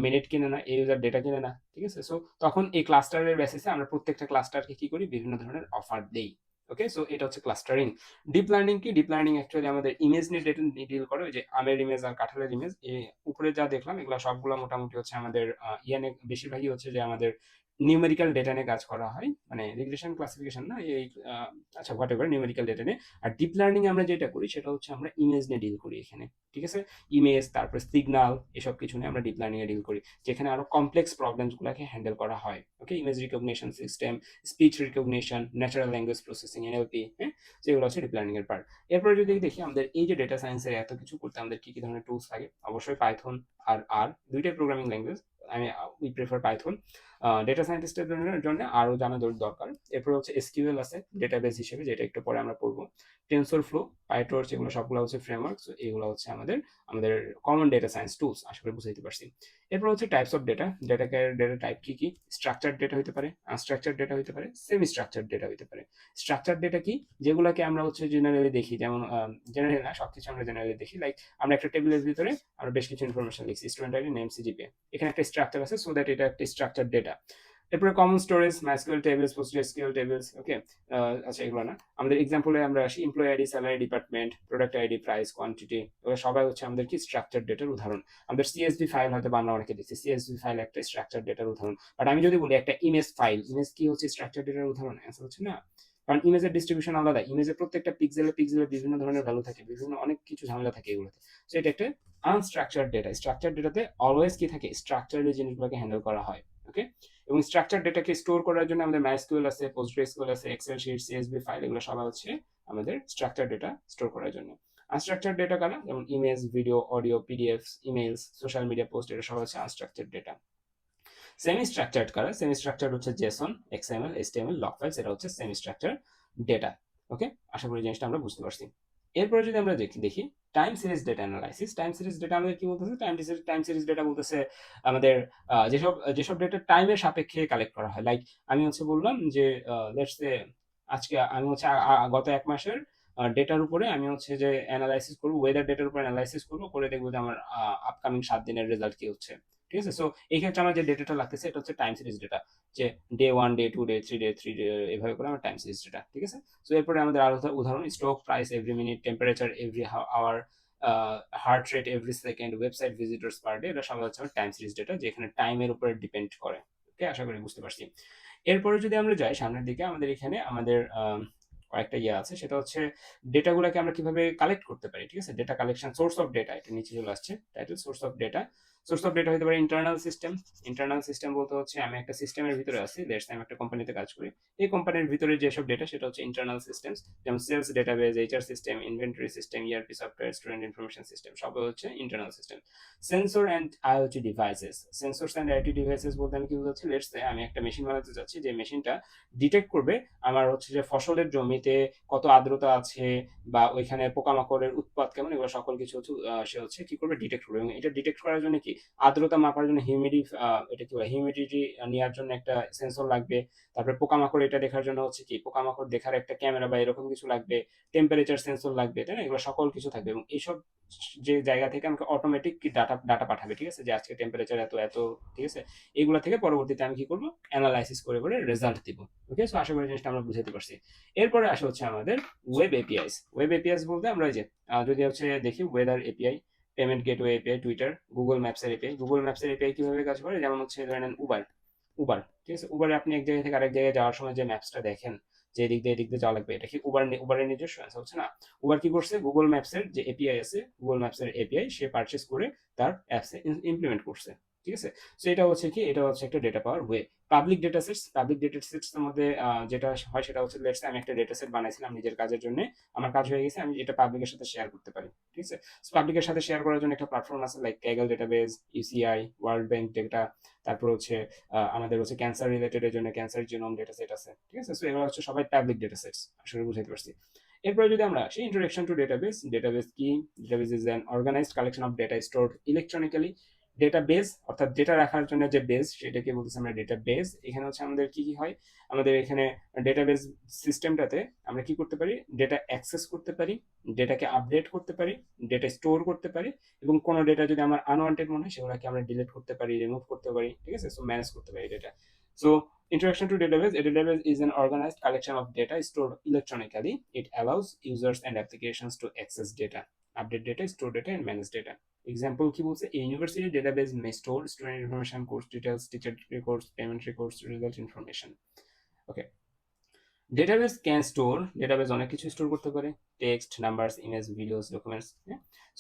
মিনিট কিনে না, এই ইউজার ডেটা কিনে না। ঠিক আছে, সো তখন এই ক্লাস্টারের বেসিসে আমরা প্রত্যেকটা ক্লাস্টারকে কি করি, বিভিন্ন ধরনের অফার দেই। ওকে, সো এটা হচ্ছে ক্লাস্টারিং। ডিপ লার্নিং কি, ডিপ লার্নিং অ্যাকচুয়ালি আমাদের ইমেজ নিয়ে ডিল করে, ওই যে আমের ইমেজ আর কাঁঠালের ইমেজ, উপরে যা দেখলাম এগুলো সবগুলো মোটামুটি হচ্ছে আমাদের ইয়ানে বেশিরভাগই হচ্ছে যে আমাদের নিউমেরিক্যাল ডেটা নিয়ে কাজ করা হয়, মানে রিগ্রেশন ক্লাসিফিকেশন না, এই আচ্ছা হোয়াট এভার, নিউমেরিক্যাল ডেটা নিয়ে। আর ডিপ লার্নিং আমরা যেটা করি সেটা হচ্ছে আমরা ইমেজ নিয়ে ডিল করি এখানে। ঠিক আছে, ইমেজ তারপরে সিগনাল এসব কিছু নিয়ে আমরা ডিপ লার্নিং এ ডিল করি, যেখানে আরো কমপ্লেক্স প্রবলেমস গুলোকে হ্যান্ডেল করা হয়। Okay, image recognition system, speech recognition, natural language processing, NLP, হ্যাঁ, যেগুলো হচ্ছে ডিপ লার্নিং এর পার্ট। এরপরে যদি দেখি আমাদের এই যে ডেটা সায়েন্সের এত কিছু করতে আমাদের কি কি ধরনের টুলস লাগে, অবশ্যই পাইথন আর দুইটাই প্রোগ্রামিং ল্যাঙ্গুয়েজ। আমি উই প্রেফার পাইথন। ডেটা সায়েন্টিস্টের জন্য আরো জানা দরকার। এরপর হচ্ছে এসকিউএল আছে ডেটাবেস হিসেবে, যেটা একটু পরে আমরা পড়বো। টেনসর ফ্লো, পাইটর্চ, এগুলো সবগুলো হচ্ছে ফ্রেমওয়ার্ক, এগুলো হচ্ছে আমাদের আমাদের কমন ডেটা সায়েন্স টুলস, আশা করি বুঝাইতে পারছি। এরপর হচ্ছে types of data, data type কি কি, স্ট্রাকচার ডেটা হতে পারে, আনস্ট্রাকচার ডেটা হতে পারে, সেমি স্ট্রাকচার ডেটা হতে পারে। স্ট্রাকচার ডেটা কি, যেগুলোকে আমরা হচ্ছে জেনারেলি দেখি, যেমন জেনারেলি না, সবকিছু আমরা জেনারেলি দেখি, লাইক আমরা একটা টেবিলের ভিতরে আমরা বেশ কিছু ইনফরমেশন লিখছি, স্টুডেন্ট আইডি, নেম, সিজিপিএ, এখানে একটা স্ট্রাকচার আছে, সো দ্যাট এটা একটা স্ট্রাকচার ডেটা। এরপরে common storage, MySQL tables, PostgreSQL tables. Okay, আচ্ছা এগুলো না, আমাদের এক্সাম্পলে আমরা আসি employee ID, salary, department, product ID, price, quantity, এগুলো সবাই হচ্ছে আমাদের কি স্ট্রাকচার ডেটার উদাহরণ। আমাদের সিএসভি ফাইল হয়তো আমরা অনেকে দিচ্ছি, সিএসভি ফাইল একটা স্ট্রাকচার ডেটার উদাহরণ। বাট আমি যদি বলি একটা ইমেজ ফাইল, ইমেজ কি হচ্ছে স্ট্রাকচার ডেটার উদাহরণ, অ্যান্সার হচ্ছে না, কারণ ইমেজের ডিস্ট্রিবিউশন আলাদা, ইমেজের প্রত্যেকটা পিক্সেলে বিভিন্ন ধরনের ভ্যালু থাকে, বিভিন্ন অনেক কিছু ঝামেলা থাকে এগুলোতে। সো এটা একটা আনস্ট্রাকচার ডেটা। স্ট্রাকচার ডেটাতে অলওয়েজ কি থাকে, স্ট্রাকচারের জিনিসগুলোকে হ্যান্ডেল করা হয়। ওকে, এবং স্ট্রাকচার ডেটাকে স্টোর করার জন্য আমাদের মাইস্কুয়েল আছে, পোস্টগ্রেসকিউএল আছে, এক্সেল শিট, সিএসভি ফাইল, এগুলো সবাই হচ্ছে আমাদের স্ট্রাকচার ডেটা স্টোর করার জন্য। আনস্ট্রাকচার ডেটা কারা, যেমন image, video, audio, PDF, emails, social media post, এটা সব হচ্ছে আনস্ট্রাকচার ডেটা। সেমি স্ট্রাকচার্ড কারা, সেমি স্ট্রাকচার্ড হচ্ছে Jason, XML, HTML, log files, এটা হচ্ছে সেমি স্ট্রাকচার ডেটা। ওকে, আশা করি জিনিসটা আমরা বুঝতে পারছি। এরপরে যদি আমরা দেখি time series data analysis, time series data আমাদের কি বলতেছে, টাইম সিরিজ ডেটা বলতেছে আমাদের যেসব ডেটা টাইমের সাপেক্ষে কালেক্ট করা হয়। লাইক আমি হচ্ছে বললাম যে লেটস সে আজকে আমি হচ্ছে গত 1 মাসের ডেটার উপরে আমি হচ্ছে যে অ্যানালাইসিস করবো, ওয়েদার ডেটার উপর অ্যানালাইসিস করবো, করে দেখবো যে আমার আপকামিং 7 দিনের রেজাল্ট কি হচ্ছে। ঠিক আছে, সো এই ক্ষেত্রে আমার যে ডেটাটা লাগতেছে এটা হচ্ছে টাইম সিরিজ ডেটা, যে ডে 1, ডে 2, ডে 3, ডে 3, এভাবে করে আমার টাইম সিরিজ ডেটা। ঠিক আছে, সো এরপরে আমাদের আরো উদাহরণ, stock price every minute, temperature every hour, heart rate every second, website visitors per day, এটা সব হচ্ছে আমার টাইম সিরিজ ডেটা, যেখানে টাইমের উপরে ডিপেন্ড করে। ওকে, আশা করি বুঝতে পারছি। এরপরে যদি আমরা যাই সামনের দিকে, আমাদের এখানে আমাদের কয়েকটা ইয়ে আছে, সেটা হচ্ছে ডেটাগুলোকে আমরা কিভাবে কালেক্ট করতে পারি। ঠিক আছে, data collection, source of data, এটা নিচে চলে আসছে title, source of data. Source of data হতে পারে ইন্টারনাল সিস্টেম। ইন্টারনাল সিস্টেম বলতে হচ্ছে আমি একটা সিস্টেমের ভিতরে আছি, লেটস আমি একটা কোম্পানিতে কাজ করি, এই কোম্পানির ভিতরে যেসব ডেটা সেটা হচ্ছে ইন্টারনাল সিস্টেমস, যেমন sales database, HR system, inventory system, ERP software, student information system, সব হচ্ছে internal system. Sensor and IoT devices, sensors and IoT devices বলতে আমি কি বলছি, লেটস সে আমি একটা মেশিন বানাতে যাচ্ছি, যে মেশিনটা ডিটেক্ট করবে আমার হচ্ছে যে ফসলের জমিতে কত আর্দ্রতা আছে, বা ওইখানে পোকামাকড়ের উৎপাত কেমন, এগুলো সকল কিছু হচ্ছে সে হচ্ছে কি করবে, ডিটেক্ট করবে। এবং এটা ডিটেক্ট করার জন্য কি কি আর্দ্রতা মাপার জন্য এটা কি বলে হিউমিডিটি নেওয়ার জন্য একটা সেন্সর লাগবে, তারপরে পোকামাকড় এটা দেখার জন্য হচ্ছে কি পোকামাকড় দেখার একটা ক্যামেরা বা এরকম কিছু লাগবে, টেম্পারেচার সেন্সর লাগবে, তাই না? এগুলো সকল কিছু থাকবে এবং এইসব যে জায়গা থেকে আমাকে অটোমেটিক ডাটা ডাটা পাঠাবে, ঠিক আছে, যে আজকে টেম্পারেচার এত এত, ঠিক আছে। এগুলো থেকে পরবর্তীতে আমি কি করব, অ্যানালাইসিস করে করে রেজাল্ট দিব। ওকে, সো আশা করি জিনিসটা আমরা বুঝাতে পারছি। এরপরে আসে হচ্ছে আমাদের ওয়েব এপিআইস। ওয়েব এপিআইস বলতে আমরা এই যে যদি হচ্ছে দেখি weather API, payment gateway API, Twitter, Google ম্যাপসের এপিআই। গুগল ম্যাপসের এপিআই কিভাবে কাজ করে, যেমন হচ্ছে ধরে নেন উবার, উবার, ঠিক আছে, উবারে আপনি এক জায়গা থেকে আরেক জায়গায় যাওয়ার সময় যে ম্যাপসটা দেখেন যে এদিক দিয়ে যাওয়া লাগবে, এটা কি উবারের নিজস্ব অ্যান্সার হচ্ছে না। উবার কি করছে, গুগল ম্যাপসের যে এপিআই আছে, গুগল ম্যাপসের এপিআই সে পারচেজ করে তার অ্যাপসে ইমপ্লিমেন্ট করছে, ঠিক আছে। সো এটা হচ্ছে কি, এটা হচ্ছে একটা ডেটা পাওয়ার ওয়ে। পাবলিক ডেটা সেটস এর মধ্যে যেটা হয় সেটা হচ্ছে, লেটস আমি একটা ডেটা সেট বানাইছিলাম নিজের কাজের জন্য, আমার কাজ হয়ে গেছে, আমি এটা পাবলিকের সাথে শেয়ার করতে পারি, ঠিক আছে। পাবলিকের সাথে শেয়ার করার জন্য একটা প্ল্যাটফর্ম আছে, like Kaggle database, UCI, world bank data, তারপর হচ্ছে আমাদের হচ্ছে ক্যান্সার রিলেটেড এর জন্য ক্যান্সার জিনোম ডেটা সেট আছে, ঠিক আছে। সো এগুলো হচ্ছে সবাই পাবলিক ডেটা সেটস, আসলে বুঝাইতে পারছি। এরপরে যদি আমরা সেই ইন্ট্রোডাকশন টু ডেটাবেস, ডেটাবেস কি, database is an organised collection of data stored electronically. Database অর্থাৎ ডেটা রাখার জন্য যে বেস, সেটাকে বলতেছি আমরা ডেটাবেস। এখানে হচ্ছে আমাদের কি কি হয়, আমাদের এখানে ডেটাবেস সিস্টেমটাতে আমরা কি করতে পারি, ডেটা অ্যাক্সেস করতে পারি, ডেটাকে আপডেট করতে পারি, ডেটা স্টোর করতে পারি, এবং কোনো ডেটা যদি আমার আনওয়ান্টেড মনে হয় সেগুলোকে আমরা ডিলিট করতে পারি, রিমুভ করতে পারি, ঠিক আছে। সো ম্যানেজ করতে পারি data. So introduction to database. A database is an organized collection of data stored electronically. It allows users and applications to access data, update data, store data, and manage data. Example কি বলছে, a university database may store student information, course details, teacher records, payment records, result information. Okay. Database can store, database অনেক কিছু store করতে পারে, text, numbers, image, videos, documents.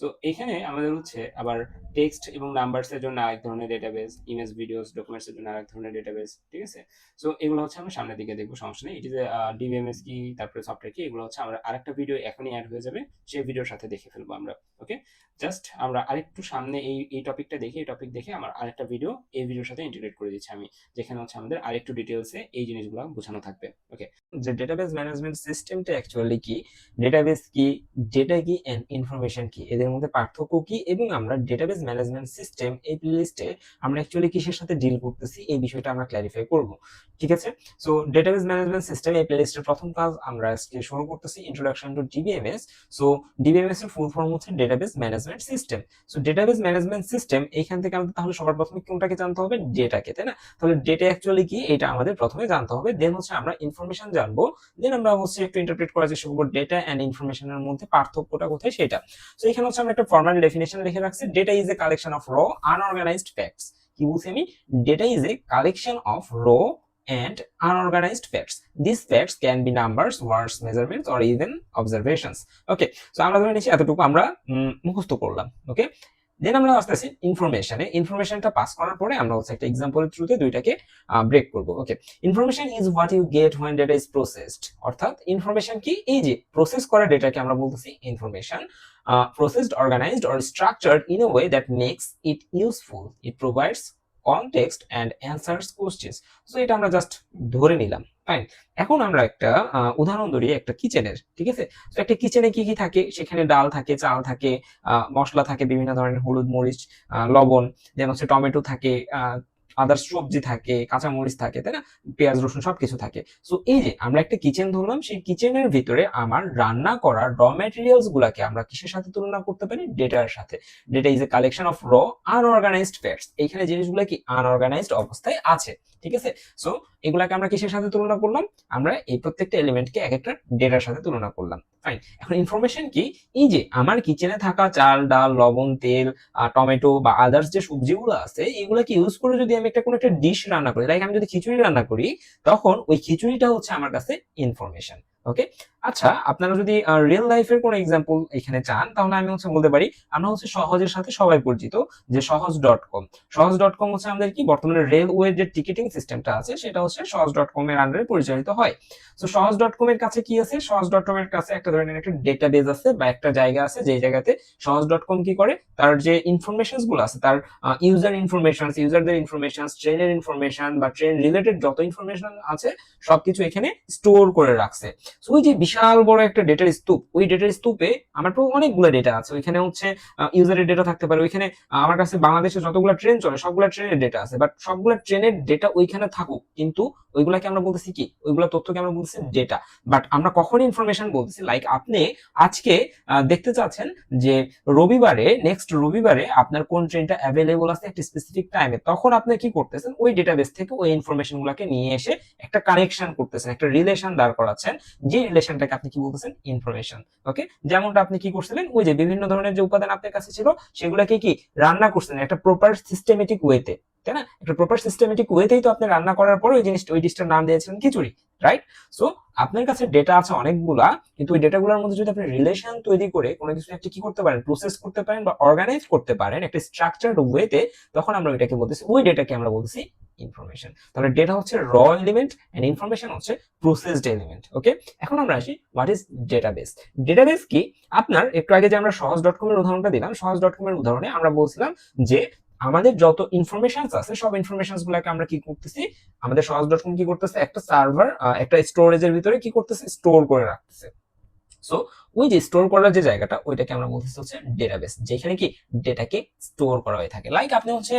So এখানে আমাদের হচ্ছে আবার টেক্সট এবং নাম্বারসের জন্য আরেক ধরনের ডেটাবেস, ইমেজ, ভিডিওস, ডকুমেন্টসের জন্য আরেক ধরনের ডেটাবেস, ঠিক আছে। সো এগুলো হচ্ছে আমরা সামনের দিকে দেখবো, সমস্যা নেই। এটি যে ডিবিএমএস কি, তারপরে সফটওয়্যার কি, এগুলো হচ্ছে আমরা আরেকটা ভিডিও এখনই অ্যাড হয়ে যাবে, সেই ভিডিওর সাথে দেখে ফেলবো আমরা। ওকে, জাস্ট আমরা আরেকটু সামনে এই টপিকটা দেখি, এই টপিক দেখে আমার আরেকটা ভিডিও এই ভিডিওর সাথে ইন্টিগ্রেট করে দিচ্ছি আমি, যেখানে হচ্ছে আমাদের আরেকটু ডিটেলসে এই জিনিসগুলো বোঝানো থাকবে। ওকে, যে ডেটাবেস ম্যানেজমেন্ট সিস্টেমটা অ্যাকচুয়ালি কি, ডেটাবেস কি, ডেটা কি এন্ড ইনফরমেশন কি, এদের মধ্যে পার্থক্য কি, এবং আমরা ডেটাবেস ম্যানেজমেন্ট সিস্টেম এই প্লেলিস্টে আমরা অ্যাকচুয়ালি কিসের সাথে ডিল করতেছি এই বিষয়টা আমরা ক্ল্যারিফাই করব, ঠিক আছে। সো ডেটাবেস ম্যানেজমেন্ট সিস্টেম এই প্লেলিস্টের প্রথম কাজ আমরা আজকে শুরু করতেছি, introduction to DBMS. So DBMS এর ফুল ফর্ম হচ্ছে database management system. So database management system, এইখান থেকে আমাদের তাহলে সবার প্রথমে কোনটাকে জানতে হবে, ডেটাকে, তাই না? তাহলে ডেটা অ্যাকচুয়ালি কি এটা আমাদের প্রথমে জানতে হবে, দেন হচ্ছে আমরা ইনফরমেশন জানবো, দেন আমরা অবশ্যই একটু ইন্টারপ্রেট করার চেষ্টা করবো ডেটা এন্ড ইনফরমেশনের মধ্যে পার্থক্যটা কোথায় সেটা। সো এখানে হচ্ছে আমরা একটা ফর্মাল ডেফিনেশন লিখে রাখছি, data is a collection of র আনঅর্গানাইজড ফ্যাক্টস। কি বলছি আমি, data is a collection of র and unorganized facts. These facts can be numbers, words, measurements, or even observations. Okay, so আমরা ধরে নিচ্ছি এতটুকু আমরা মুখস্থ করলাম। ওকে, দেন আমরা আসতেছি ইনফরমেশনটা পাস করার পরে আমরা হচ্ছে একটা এক্সাম্পলের থ্রুতে দুইটাকে ব্রেক করব। Okay, information is what you get when data is processed. অর্থাৎ ইনফরমেশন কি, এই যে প্রসেস করা ডেটাকে আমরা বলতেছি information. Processed, organized, or structured in a way that makes it useful. It provides context and answers questions. So এটা আমরা জাস্ট ধরে নিলাম, ফাইন। এখন আমরা একটা উদাহরণ ধরি একটা কিচেনের, ঠিক আছে। তো একটা কিচেনে কি কি থাকে, সেখানে ডাল থাকে, চাল থাকে, মশলা থাকে, বিভিন্ন ধরনের হলুদ, মরিচ, লবণ, দেন হচ্ছে টমেটো থাকে, আদার্স সবজি থাকে, কাঁচা মরিচ থাকে, তাই না, পেঁয়াজ, রসুন সবকিছু থাকে। সো এই যে আমরা একটা কিচেন ধরলাম, সেই কিচেনের ভিতরে আমার রান্না করার র ম্যাটেরিয়ালস গুলাকে আমরা কিসের সাথে তুলনা করতে পারি, ডেটার সাথে। Data is a collection of র আনঅর্গানাইজড ফ্যাক্টস। এইখানে জিনিসগুলো কি আনঅর্গানাইজড অবস্থায় আছে, ঠিক আছে। সো এগুলাকে আমরা কিসের সাথে তুলনা করলাম, আমরা এই প্রত্যেকটা এলিমেন্টকে এক একটা ডেটার সাথে তুলনা করলাম, ফাইন। এখন ইনফরমেশন কি, এই যে আমার কিচেনে থাকা চাল, ডাল, লবণ, তেল, টমেটো বা আদার্স যে সবজিগুলো আছে, এগুলোকে ইউজ করে যদি আমি একটা কোনো একটা ডিশ রান্না করি, লাইক আমি যদি খিচুড়ি রান্না করি, তখন ওই খিচুড়িটা হচ্ছে আমার কাছে ইনফরমেশন। ওকে, আচ্ছা, আপনারা যদি রিয়েল লাইফের কোনো এক্সাম্পল এখানে চান, তাহলে আমি হচ্ছে বলতে পারি, আমরা হচ্ছে সহজের সাথে সবাই পরিচিত যে সহজ.com। সহজ.com হচ্ছে আমাদের কি বর্তমানে রেলওয়ে যে টিকিটিং সিস্টেমটা আছে, সেটা হচ্ছে সহজ.com এর আন্ডারে পরিচালিত হয়। তো সহজ.com এর কাছে কি আছে, সহজ.com এর কাছে একটা ধরনের একটা ডেটাবেস আছে বা একটা জায়গা আছে, যে জায়গাতে সহজ.com কি করে, তার যে ইনফরমেশনস গুলো আছে, তার ইউজারদের ইনফরমেশন, ট্রেনের ইনফরমেশন বা ট্রেন রিলেটেড যত ইনফরমেশন আছে সবকিছু এখানে স্টোর করে রাখছে। সো ওই যে বিশাল বড় একটা ডেটার স্তূপ, ওই ডেটার স্তূপে আমার তো অনেকগুলো ডেটা আছে, ওইখানে হচ্ছে ইউজারের ডেটা থাকতে পারে, ওইখানে আমার কাছে বাংলাদেশে যতগুলো ট্রেন চলে সবগুলো ট্রেনের ডেটা আছে, বাট সবগুলো ট্রেনের ডেটা ওইখানে থাকুক, কিন্তু ওইগুলাকে আমরা বলতেছি কি, ওইগুলা তথ্যকে আমরা বলতেছি ডেটা। বাট আমরা কখন ইনফরমেশন বলতেছি, লাইক আপনি আজকে দেখতে চাচ্ছেন যে রবিবারে, নেক্সট রবিবারে আপনার কোন ট্রেনটা অ্যাভেলেবল আছে একটা স্পেসিফিক টাইমে, তখন আপনি কি করতেছেন, ওই ডেটাবেস থেকে ওই ইনফরমেশন গুলাকে নিয়ে এসে একটা কানেকশন করতেছেন, একটা রিলেশন দাঁড় করাচ্ছেন, যে রিলেশনটাকে আপনি কি বলতেছেন, ইনফরমেশন। ওকে, যেমনটা আপনি কি করছিলেন, ওই যে বিভিন্ন ধরনের যে উপাদান আপনার কাছে ছিল সেগুলোকে কি রান্না করছেন একটা প্রপার সিস্টেমেটিক ওয়েতে, তাই না? একটা প্রপার সিস্টেমেটিক ওয়েতেই তো আপনি রান্না করার পর ওই জিনিসটা, ওই ডিশটার নাম দিয়েছিলেন খিচুড়ি, রাইট? সো আপনার কাছে ডেটা আছে অনেকগুলা, কিন্তু ওই ডেটাগুলোর মধ্যে যদি আপনি রিলেশন তৈরি করে কোনো কিছু একটা কি করতে পারেন, প্রসেস করতে পারেন বা অর্গানাইজ করতে পারেন একটা স্ট্রাকচারড ওয়েতে, তখন আমরা ওইটাকে বলতেছি, ওই ডেটাকে আমরা বলতেছি ইনফরমেশন। তাহলে ডেটা হচ্ছে র এলিমেন্ট এন্ড ইনফরমেশন হচ্ছে প্রসেসড এলিমেন্ট। ওকে, এখন আমরা আসি হোয়াট ইজ ডেটাবেস। ডেটাবেস কি? আপনার একটু আগে যে আমরা সহজ ডট কম এর উদাহরণটা দিলাম, সহজ ডট কম এর উদাহরণে আমরা বলছিলাম যে আমাদের যত ইনফরমেশন আছে সব ইনফরমেশন গুলাকে আমরা কি করতেছি, আমাদের সহজ ডট কম কি করতেছে, একটা সার্ভার, একটা স্টোরেজের ভিতরে কি করতেছে, স্টোর করে রাখতেছে। সো ওই যে স্টোর করার যে জায়গাটা, ওইটাকে আমরা বলতেছি হচ্ছে ডেটাবেস, যেখানে কি ডেটাকে স্টোর করা হয়ে থাকে। লাইক আপনি হচ্ছে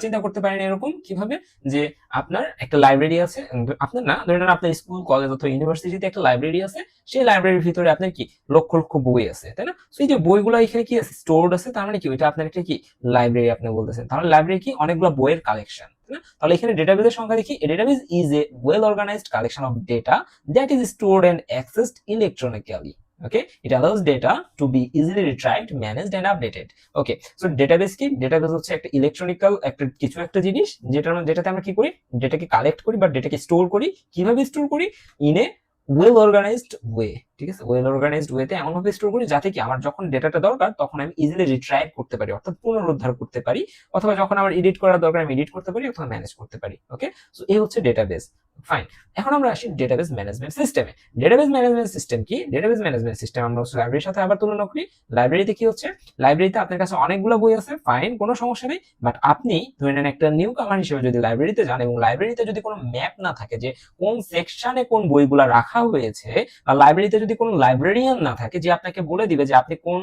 চিন্তা করতে পারেন এরকম কিভাবে, যে আপনার একটা লাইব্রেরি আছে, আপনার না, ধরেন আপনার স্কুল কলেজ অথবা ইউনিভার্সিটিতে একটা লাইব্রেরি আছে, সেই লাইব্রেরির ভিতরে আপনার কি লক্ষ লক্ষ বই আছে, তাই না? সো এই যে বইগুলো এখানে কি আছে, স্টোরড আছে, তার মানে কি ওইটা আপনার একটা কি লাইব্রেরি আপনি বলতেছেন, তাহলে লাইব্রেরি কি অনেকগুলো বইয়ের কালেকশন, তাহলে এখানে ডেটাবেসের সংখ্যা দেখি, a database is a well organized collection of data that is stored and accessed electronically. Okay, it allows data to be easily retrieved, managed and updated. Okay, so database কি, database হচ্ছে একটা electronical একটা কিছু একটা জিনিস, যেটাতে আমরা কি করি, ডেটাকে কালেক্ট করি বা ডেটাকে স্টোর করি। কিভাবে স্টোর করি? In a well organised way, ঠিক আছে? ওয়েল অর্গানাইজড ওয়েতে এমন ভাবে স্টোর করি যাতে কি আমার যখন ডেটাটা দরকার তখন আমি ইজিলি রিট্রাইভ করতে পারি, অর্থাৎ পুনরুদ্ধার করতে পারি, অথবা যখন আমার এডিট করার দরকার আমি এডিট করতে পারি অথবা ম্যানেজ করতে পারি। ওকে, সো এই হচ্ছে ডেটাবেস। ফাইন, এখন আমরা আসি ডেটাবেস ম্যানেজমেন্ট সিস্টেমে। ডেটাবেস ম্যানেজমেন্ট সিস্টেম কি? ডেটাবেস ম্যানেজমেন্ট সিস্টেম আমরা হচ্ছে লাইব্রেরির সাথে আবার তুলনা করি। লাইব্রেরিতে কি হচ্ছে, লাইব্রেরিতে আপনার কাছে অনেকগুলো বই আছে, ফাইন, কোনো সমস্যা নেই, বাট আপনি ধরে নেন একটা নিউ কামার হিসেবে যদি লাইব্রেরিতে যান এবং লাইব্রেরিতে যদি কোনো ম্যাপ না থাকে যে কোন সেকশনে কোন বইগুলা রাখা হয়েছে, বা লাইব্রেরিতে যদি কোনো লাইব্রেরিয়ান না থাকে যে আপনাকে বলে দিবে যে আপনি কোন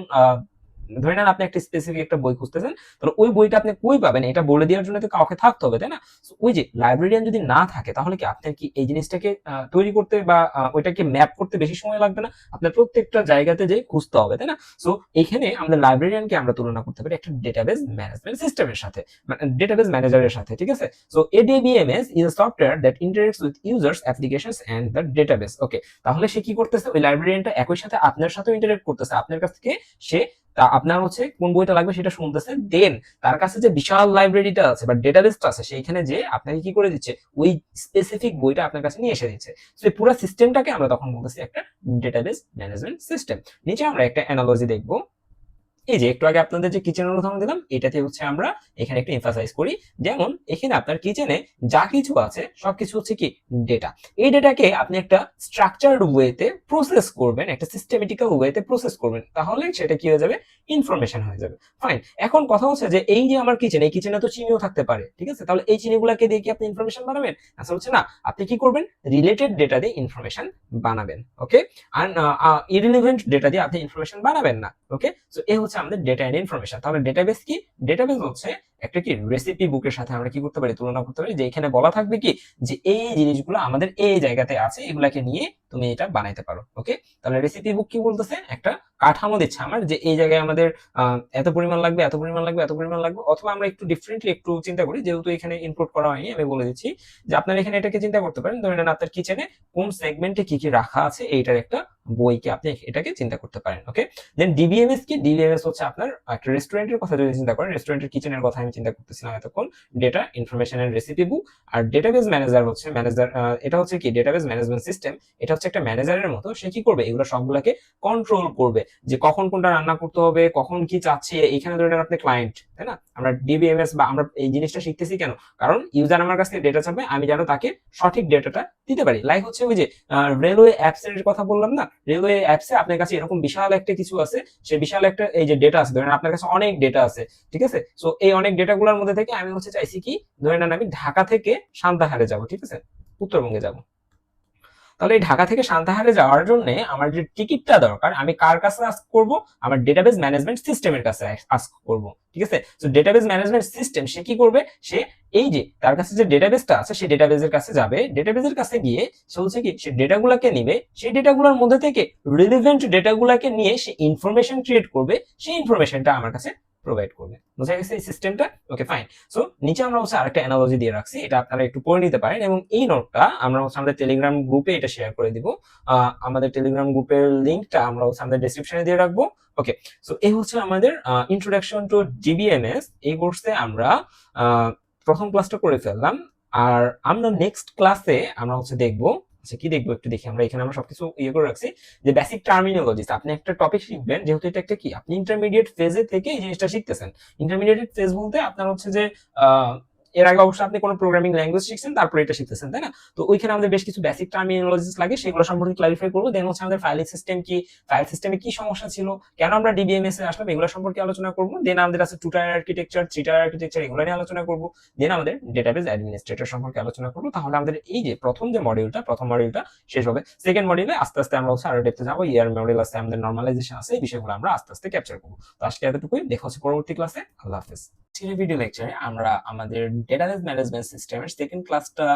ধরে নেন আপনি একটা স্পেসিফিক একটা বই খুঁজতেছেন, তাহলে ওই বইটা আপনি কই পাবেন এটা বলে দেওয়ার জন্য তো কাউকে থাকতে হবে, তাই না? ওই যে লাইব্রেরিয়ান যদি না থাকে তাহলে কি আপনার কি এই জিনিসটাকে তৈরি করতে বা ওইটাকে ম্যাপ করতে বেশি সময় লাগবে না, আপনার প্রত্যেকটা জায়গাতে যে খুঁজতে হবে, তাই না? সো এখানে আমাদের লাইব্রেরিয়ানকে আমরা তুলনা করতে পারি একটা ডেটাবেস ম্যানেজমেন্ট সিস্টেমের সাথে, ডেটাবেস ম্যানেজারের সাথে, ঠিক আছে? So ADBMS is a software that interacts with users, applications and the database. ওকে, তাহলে সে কি করতেছে, ওই লাইব্রেরিয়ানটা একই সাথে আপনার সাথেও ইন্টারেক্ট করতেছে, আপনার কাছ থেকে সে আপনার হচ্ছে কোন বইটা লাগবে সেটা শুনতেছে, দেন তার কাছে যে বিশাল লাইব্রেরিটা আছে বা ডেটাবেসটা আছে সেইখানে যে আপনাকে কি করে দিচ্ছে, ওই স্পেসিফিক বইটা আপনার কাছে নিয়ে এসে দিচ্ছে। তো এই পুরো সিস্টেমটাকে আমরা তখন বলতেছি একটা ডেটাবেস ম্যানেজমেন্ট সিস্টেম। নিচে আমরা একটা অ্যানালজি দেখবো, এই যে একটু আগে আপনাদের যে কিচেনের উদাহরণ দিলাম, এটাতে হচ্ছে আমরা এখানে একটু এমফাসাইজ করি, যেমন এখানে আপনার কিচেনে যা কিছু আছে সবকিছু হচ্ছে কি ডেটা। এই ডেটাকে আপনি একটা স্ট্রাকচারড ওয়েতে প্রসেস করবেন, একটা সিস্টেমেটিক্যাল ওয়েতে প্রসেস করবেন, তাহলে সেটা কি হয়ে যাবে, ইনফরমেশন হয়ে যাবে। ফাইন, এখন কথা হচ্ছে যে এই যে আমার কিচেন, এই কিচেনে তো চিনিও থাকতে পারে, ঠিক আছে? তাহলে এই চিনিগুলোকে দিয়ে কি আপনি ইনফরমেশন বানাবেন? আসলে হচ্ছে না, আপনি কি করবেন, রিলেটেড ডেটা দিয়ে ইনফরমেশন বানাবেন। ওকে, আর ইরিলেভেন্ট ডেটা দিয়ে আপনি ইনফরমেশন বানাবেন না। ওকে, সো এই হচ্ছে আমাদের ডেটা এন্ড ইনফরমেশন। তাহলে ডেটাবেস কি? ডেটাবেস হচ্ছে একটা কি রেসিপি বুকের সাথে আমরা কি করতে পারি, তুলনা করতে পারি, যে এখানে বলা থাকবে কি যে এই জিনিসগুলো আমাদের এই জায়গাতে আছে, এগুলাকে নিয়ে তুমি এটা বানাইতে পারো। ওকে, তাহলে রেসিপি বুক কি বলতেছে, একটা কাঠামো দিচ্ছে আমার, যে এই জায়গায় আমাদের এত পরিমাণ লাগবে, এত পরিমাণ লাগবে, এত পরিমাণ লাগবে। অথবা আমরা একটু ডিফারেন্টলি একটু চিন্তা করি, যেহেতু এখানে ইনপুট করা হয়নি, আমি বলে দিচ্ছি যে আপনার এখানে এটাকে চিন্তা করতে পারেন, ধরে নেন আপনার কিচেনে কোন সেগমেন্টে কি কি রাখা আছে এইটার একটা বইকে আপনি এটাকে চিন্তা করতে পারেন। ওকে, দেন ডিবিএমএস কি? ডিবিএমএস হচ্ছে আপনার একটা রেস্টুরেন্টের কথা যদি চিন্তা করেন, রেস্টুরেন্টের কিচেনের কথা আমি চিন্তা করতেছিলাম এতক্ষণ, data information and recipe book. আর ডেটাবেস ম্যানেজার হচ্ছে এটা হচ্ছে কি ডেটাবেস ম্যানেজমেন্ট সিস্টেম, এটা হচ্ছে একটা ম্যানেজারের মতো, সে কি করবে, এগুলো সবগুলোকে কন্ট্রোল করবে, যে কখন কোনটা রান্না করতে হবে, কখন কি চাচ্ছে। এখানে ধরে নেন আপনি ক্লায়েন্ট, তাই না? আমরা ডিবিএমএস বা আমরা এই জিনিসটা শিখতেছি কেন, কারণ ইউজার আমার কাছ থেকে ডেটা চাবে, আমি যেন তাকে সঠিক ডেটাটা দিতে পারি। লাইক হচ্ছে ওই যে রেলওয়ে অ্যাপস এর কথা বললাম না, রেলওয়ে অ্যাপসে আপনার কাছে এরকম বিশাল একটা কিছু আছে, সে বিশাল একটা এই যে ডেটা আছে, ধরেন আপনার কাছে অনেক ডেটা আছে, ঠিক আছে? সো এই অনেক ডেটাগুলোর মধ্যে থেকে আমি হচ্ছে চাইছি কি, ধরে নেন আমি ঢাকা থেকে সান্তাহারে যাব, ঠিক আছে, উত্তরবঙ্গে যাব। তাহলে এই ঢাকা থেকে সান্তাহারে যাওয়ার জন্য আমার যে টিকিটটা দরকার, আমি কার কাছে আস্ক করব? আমার ডেটাবেস ম্যানেজমেন্ট সিস্টেমের কাছে আস্ক করব, ঠিক আছে? তো ডেটাবেস ম্যানেজমেন্ট সিস্টেম সে কি করবে? সে এই যে তার কাছে যে ডেটাবেসটা আছে সেই ডেটাবেসের কাছে যাবে, ডেটাবেসের কাছে গিয়ে সে হচ্ছে কি সে ডেটাগুলোকে নিবে, সেই ডেটাগুলোর মধ্যে থেকে রিলেভেন্ট ডেটাগুলোকে নিয়ে সে ইনফরমেশন ক্রিয়েট করবে, সেই ইনফরমেশনটা আমার কাছে প্রোভাইড করবে। বুঝা গেছে এই সিস্টেমটা? Okay fine. সো নিচে আমরা হচ্ছে আরেকটা অ্যানালজি দিয়ে রাখছি, এটা আপনারা একটু পড়ে নিতে পারেন, এবং এই নোটটা আমরা হচ্ছে আমাদের টেলিগ্রাম গ্রুপে এটা শেয়ার করে দিব। আমাদের টেলিগ্রাম গ্রুপের লিংকটা আমরা হচ্ছে আমাদের ডেসক্রিপশনে দিয়ে রাখবো। ওকে, সো এই হচ্ছে আমাদের ইন্ট্রোডাকশন টু ডিবিএমএস। এই কোর্সে আমরা প্রথম ক্লাসটা করে ফেললাম, আর আমরা নেক্সট ক্লাসে আমরা হচ্ছে দেখবো, আচ্ছা কি দেখবো একটু দেখি। আমরা এখানে আমরা সবকিছু ইয়ে করে রাখছি যে বেসিক টার্মিনোলজিস। আপনি একটা টপিক শিখবেন, যেহেতু এটা একটা কি আপনি ইন্টারমিডিয়েট ফেজে থেকে এই জিনিসটা শিখতেছেন। ইন্টারমিডিয়েট ফেজ বলতে আপনার হচ্ছে যে এর আগে অবশ্যই আপনি কোনো প্রোগ্রামিং ল্যাঙ্গুয়েজ শিখছেন, তারপরে এটা শিখতেছেন, তাই না? তো ওইখানে আমাদের বেশ কিছু বেসিক টার্মিনোলজিস লাগে, সেগুলো সম্পর্কে ক্লারিফাই করবো। দেন হচ্ছে আমাদের ফাইলিং সিস্টেম কি, ফাইল সিস্টেমে কি সমস্যা ছিল, কেন আমরা ডিবিএমএস এ আসলাম, এগুলো সম্পর্কে আলোচনা করবো। দেন আমাদের আছে 2 টায়ার আর্কিটেকচার, 3 টায়ার আর্কিটেকচার, এগুলো নিয়ে আলোচনা করবো। দেন আমাদের ডেটাবেস অ্যাডমিনিস্ট্রেটর সম্পর্কে আলোচনা করবো। তাহলে আমাদের এই যে প্রথম মডিউলটা শেষ হবে। সেকেন্ড মডিউলে আস্তে আস্তে আমরা হচ্ছে আরো ডেপথে যাবো। ইয়ার মডিউল আছে, আমাদের নরমালাইজেশন আছে, এই বিষয়গুলো আমরা আস্তে আস্তে ক্যাপচার করবো। তো আজকে এতটুকুই, দেখা হচ্ছে পরবর্তী ক্লাসে। আল্লাহ হাফেজ। ভিডিও লেকচারে আমরা আমাদের ডেটাবেস ম্যানেজমেন্ট সিস্টেমের সেকেন্ড ক্লাসটা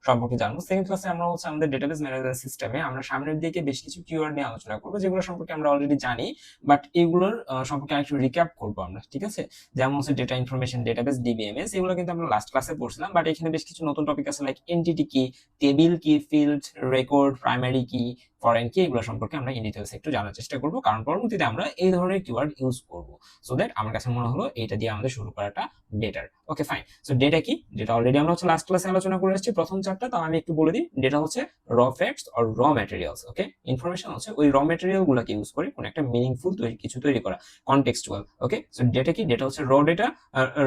সম্পর্কে জানবো। সেকেন্ড ক্লাসে আমরা হচ্ছে আমাদের ডেটাবেস ম্যানেজমেন্ট সিস্টেমে আমরা সামনের দিকে বেশ কিছু কিওয়ার্ড নিয়ে আলোচনা করবো, যেগুলো সম্পর্কে আমরা অলরেডি জানি, বাট এগুলোর সম্পর্কে আরেকটু রিক্যাপ করবো আমরা, ঠিক আছে? যেমন হচ্ছে ডেটা ইনফরমেশন ডেটাবেস, ডিবিএমএস, এগুলো কিন্তু আমরা লাস্ট ক্লাসে পড়ছিলাম, বাট এখানে বেশ কিছু নতুন টপিক আছে, লাইক এন্টিটি কি, টেবিল কি, ফিল্ড, রেকর্ড, প্রাইমারি কি, ফরেন কি, এগুলো সম্পর্কে আমরা ইন ডিটেইলস একটু জানার চেষ্টা করবো, কারণ পরবর্তীতে আমরা এই ধরনের কিওয়ার্ড ইউজ করবো। সো দ্যাট আমার কাছে মনে হলো এটা দিয়ে আমাদের শুরু করাটা better. Okay fine. So data কি, ডেটা অলরেডি আমরা হচ্ছে লাস্ট ক্লাসে আলোচনা করে এসেছি প্রথম চ্যাপ্টার, তো আমি একটু বলে দিই। ডেটা হচ্ছে র ফ্যাক্টস অর র ম্যাটেরিয়ালস। ওকে, ইনফরমেশন হচ্ছে ওই র ম্যাটেরিয়াল গুলোকে ইউজ করে কোনো একটা মিনিংফুল কিছু তৈরি করা, কনটেক্সচুয়াল। ওকে, সো ডেটা কি, ডেটা হচ্ছে র ডেটা,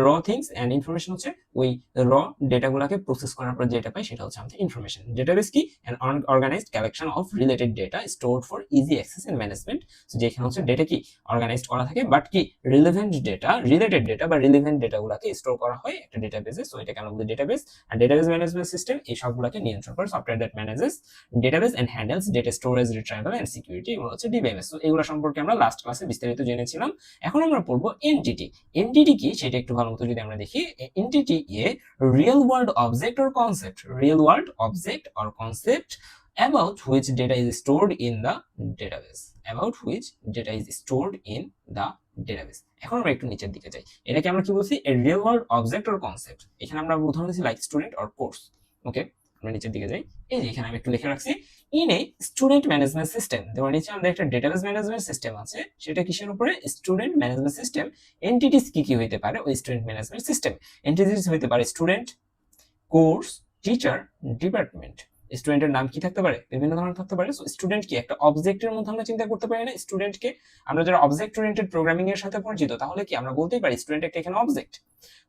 র থিংস, এন্ড ইনফরমেশন হচ্ছে ওই র ডেটা গুলাকে প্রসেস করার পর যেটা পাই সেটা হচ্ছে আমাদের ইনফরমেশন। ডেটাবেস কি, an organized collection of related data stored for easy access and management। So যেখানে হচ্ছে ডেটা কি অর্গানাইজড করা থাকে, বাট কি রিলেভেন্ট ডেটা, রিলেটেড ডেটা বা রিলেভেন্ট ডেটা গুলাকে স্টোর করা হয় একটা ডেটাবেসে। সো এটাকে আমরা বলি ডেটাবেস। আর ডেটাবেস ম্যানেজমেন্ট সিস্টেম এই সবগুলোকে নিয়ন্ত্রণ করে software that manages database and handles data storage, retrieval and security, এগুলো হচ্ছে ডিবিএমএস। তো এগুলো সম্পর্কে আমরা লাস্ট ক্লাসে বিস্তারিত জেনেছিলাম। এখন আমরা পড়বো এনটিটি। এনটিটি কি সেটা একটু ভালো মতো যদি আমরা দেখি, entity a real world object or concept, real world object or concept about which data is stored in the database, about which data is stored in the database। এখন আমরা একটু নিচের দিকে যাই, এটাকে আমরা কি বলছি, এ real world object or concept. এখানে আমরা উদাহরণ দিচ্ছি লাইক স্টুডেন্ট অর কোর্স। ওকে, আমরা নিচের দিকে যাই, এই যে এখানে আমি একটু লিখে রাখছি, in a student management system. দেওয়ার নিচে আমাদের একটা ডেটাবেস ম্যানেজমেন্ট সিস্টেম আছে, সেটা কিসের উপরে, স্টুডেন্ট ম্যানেজমেন্ট সিস্টেম। এন্টিটিস কি কি হইতে পারে ওই স্টুডেন্ট ম্যানেজমেন্ট সিস্টেম? এন্টিটিস হইতে পারে স্টুডেন্ট, কোর্স, টিচার, ডিপার্টমেন্ট। স্টুডেন্টের নাম কি থাকতে পারে, বিভিন্ন ধরনের থাকতে পারে। সো স্টুডেন্ট কি একটা অবজেক্টের মধ্যে আমরা চিন্তা করতে পারি না স্টুডেন্টকে? আমরা যারা অবজেক্ট ওরিয়েন্টেড প্রোগ্রামিং এর সাথে পরিচিত, তাহলে কি আমরা বলতেই পারি স্টুডেন্ট একটা এখানে অবজেক্ট।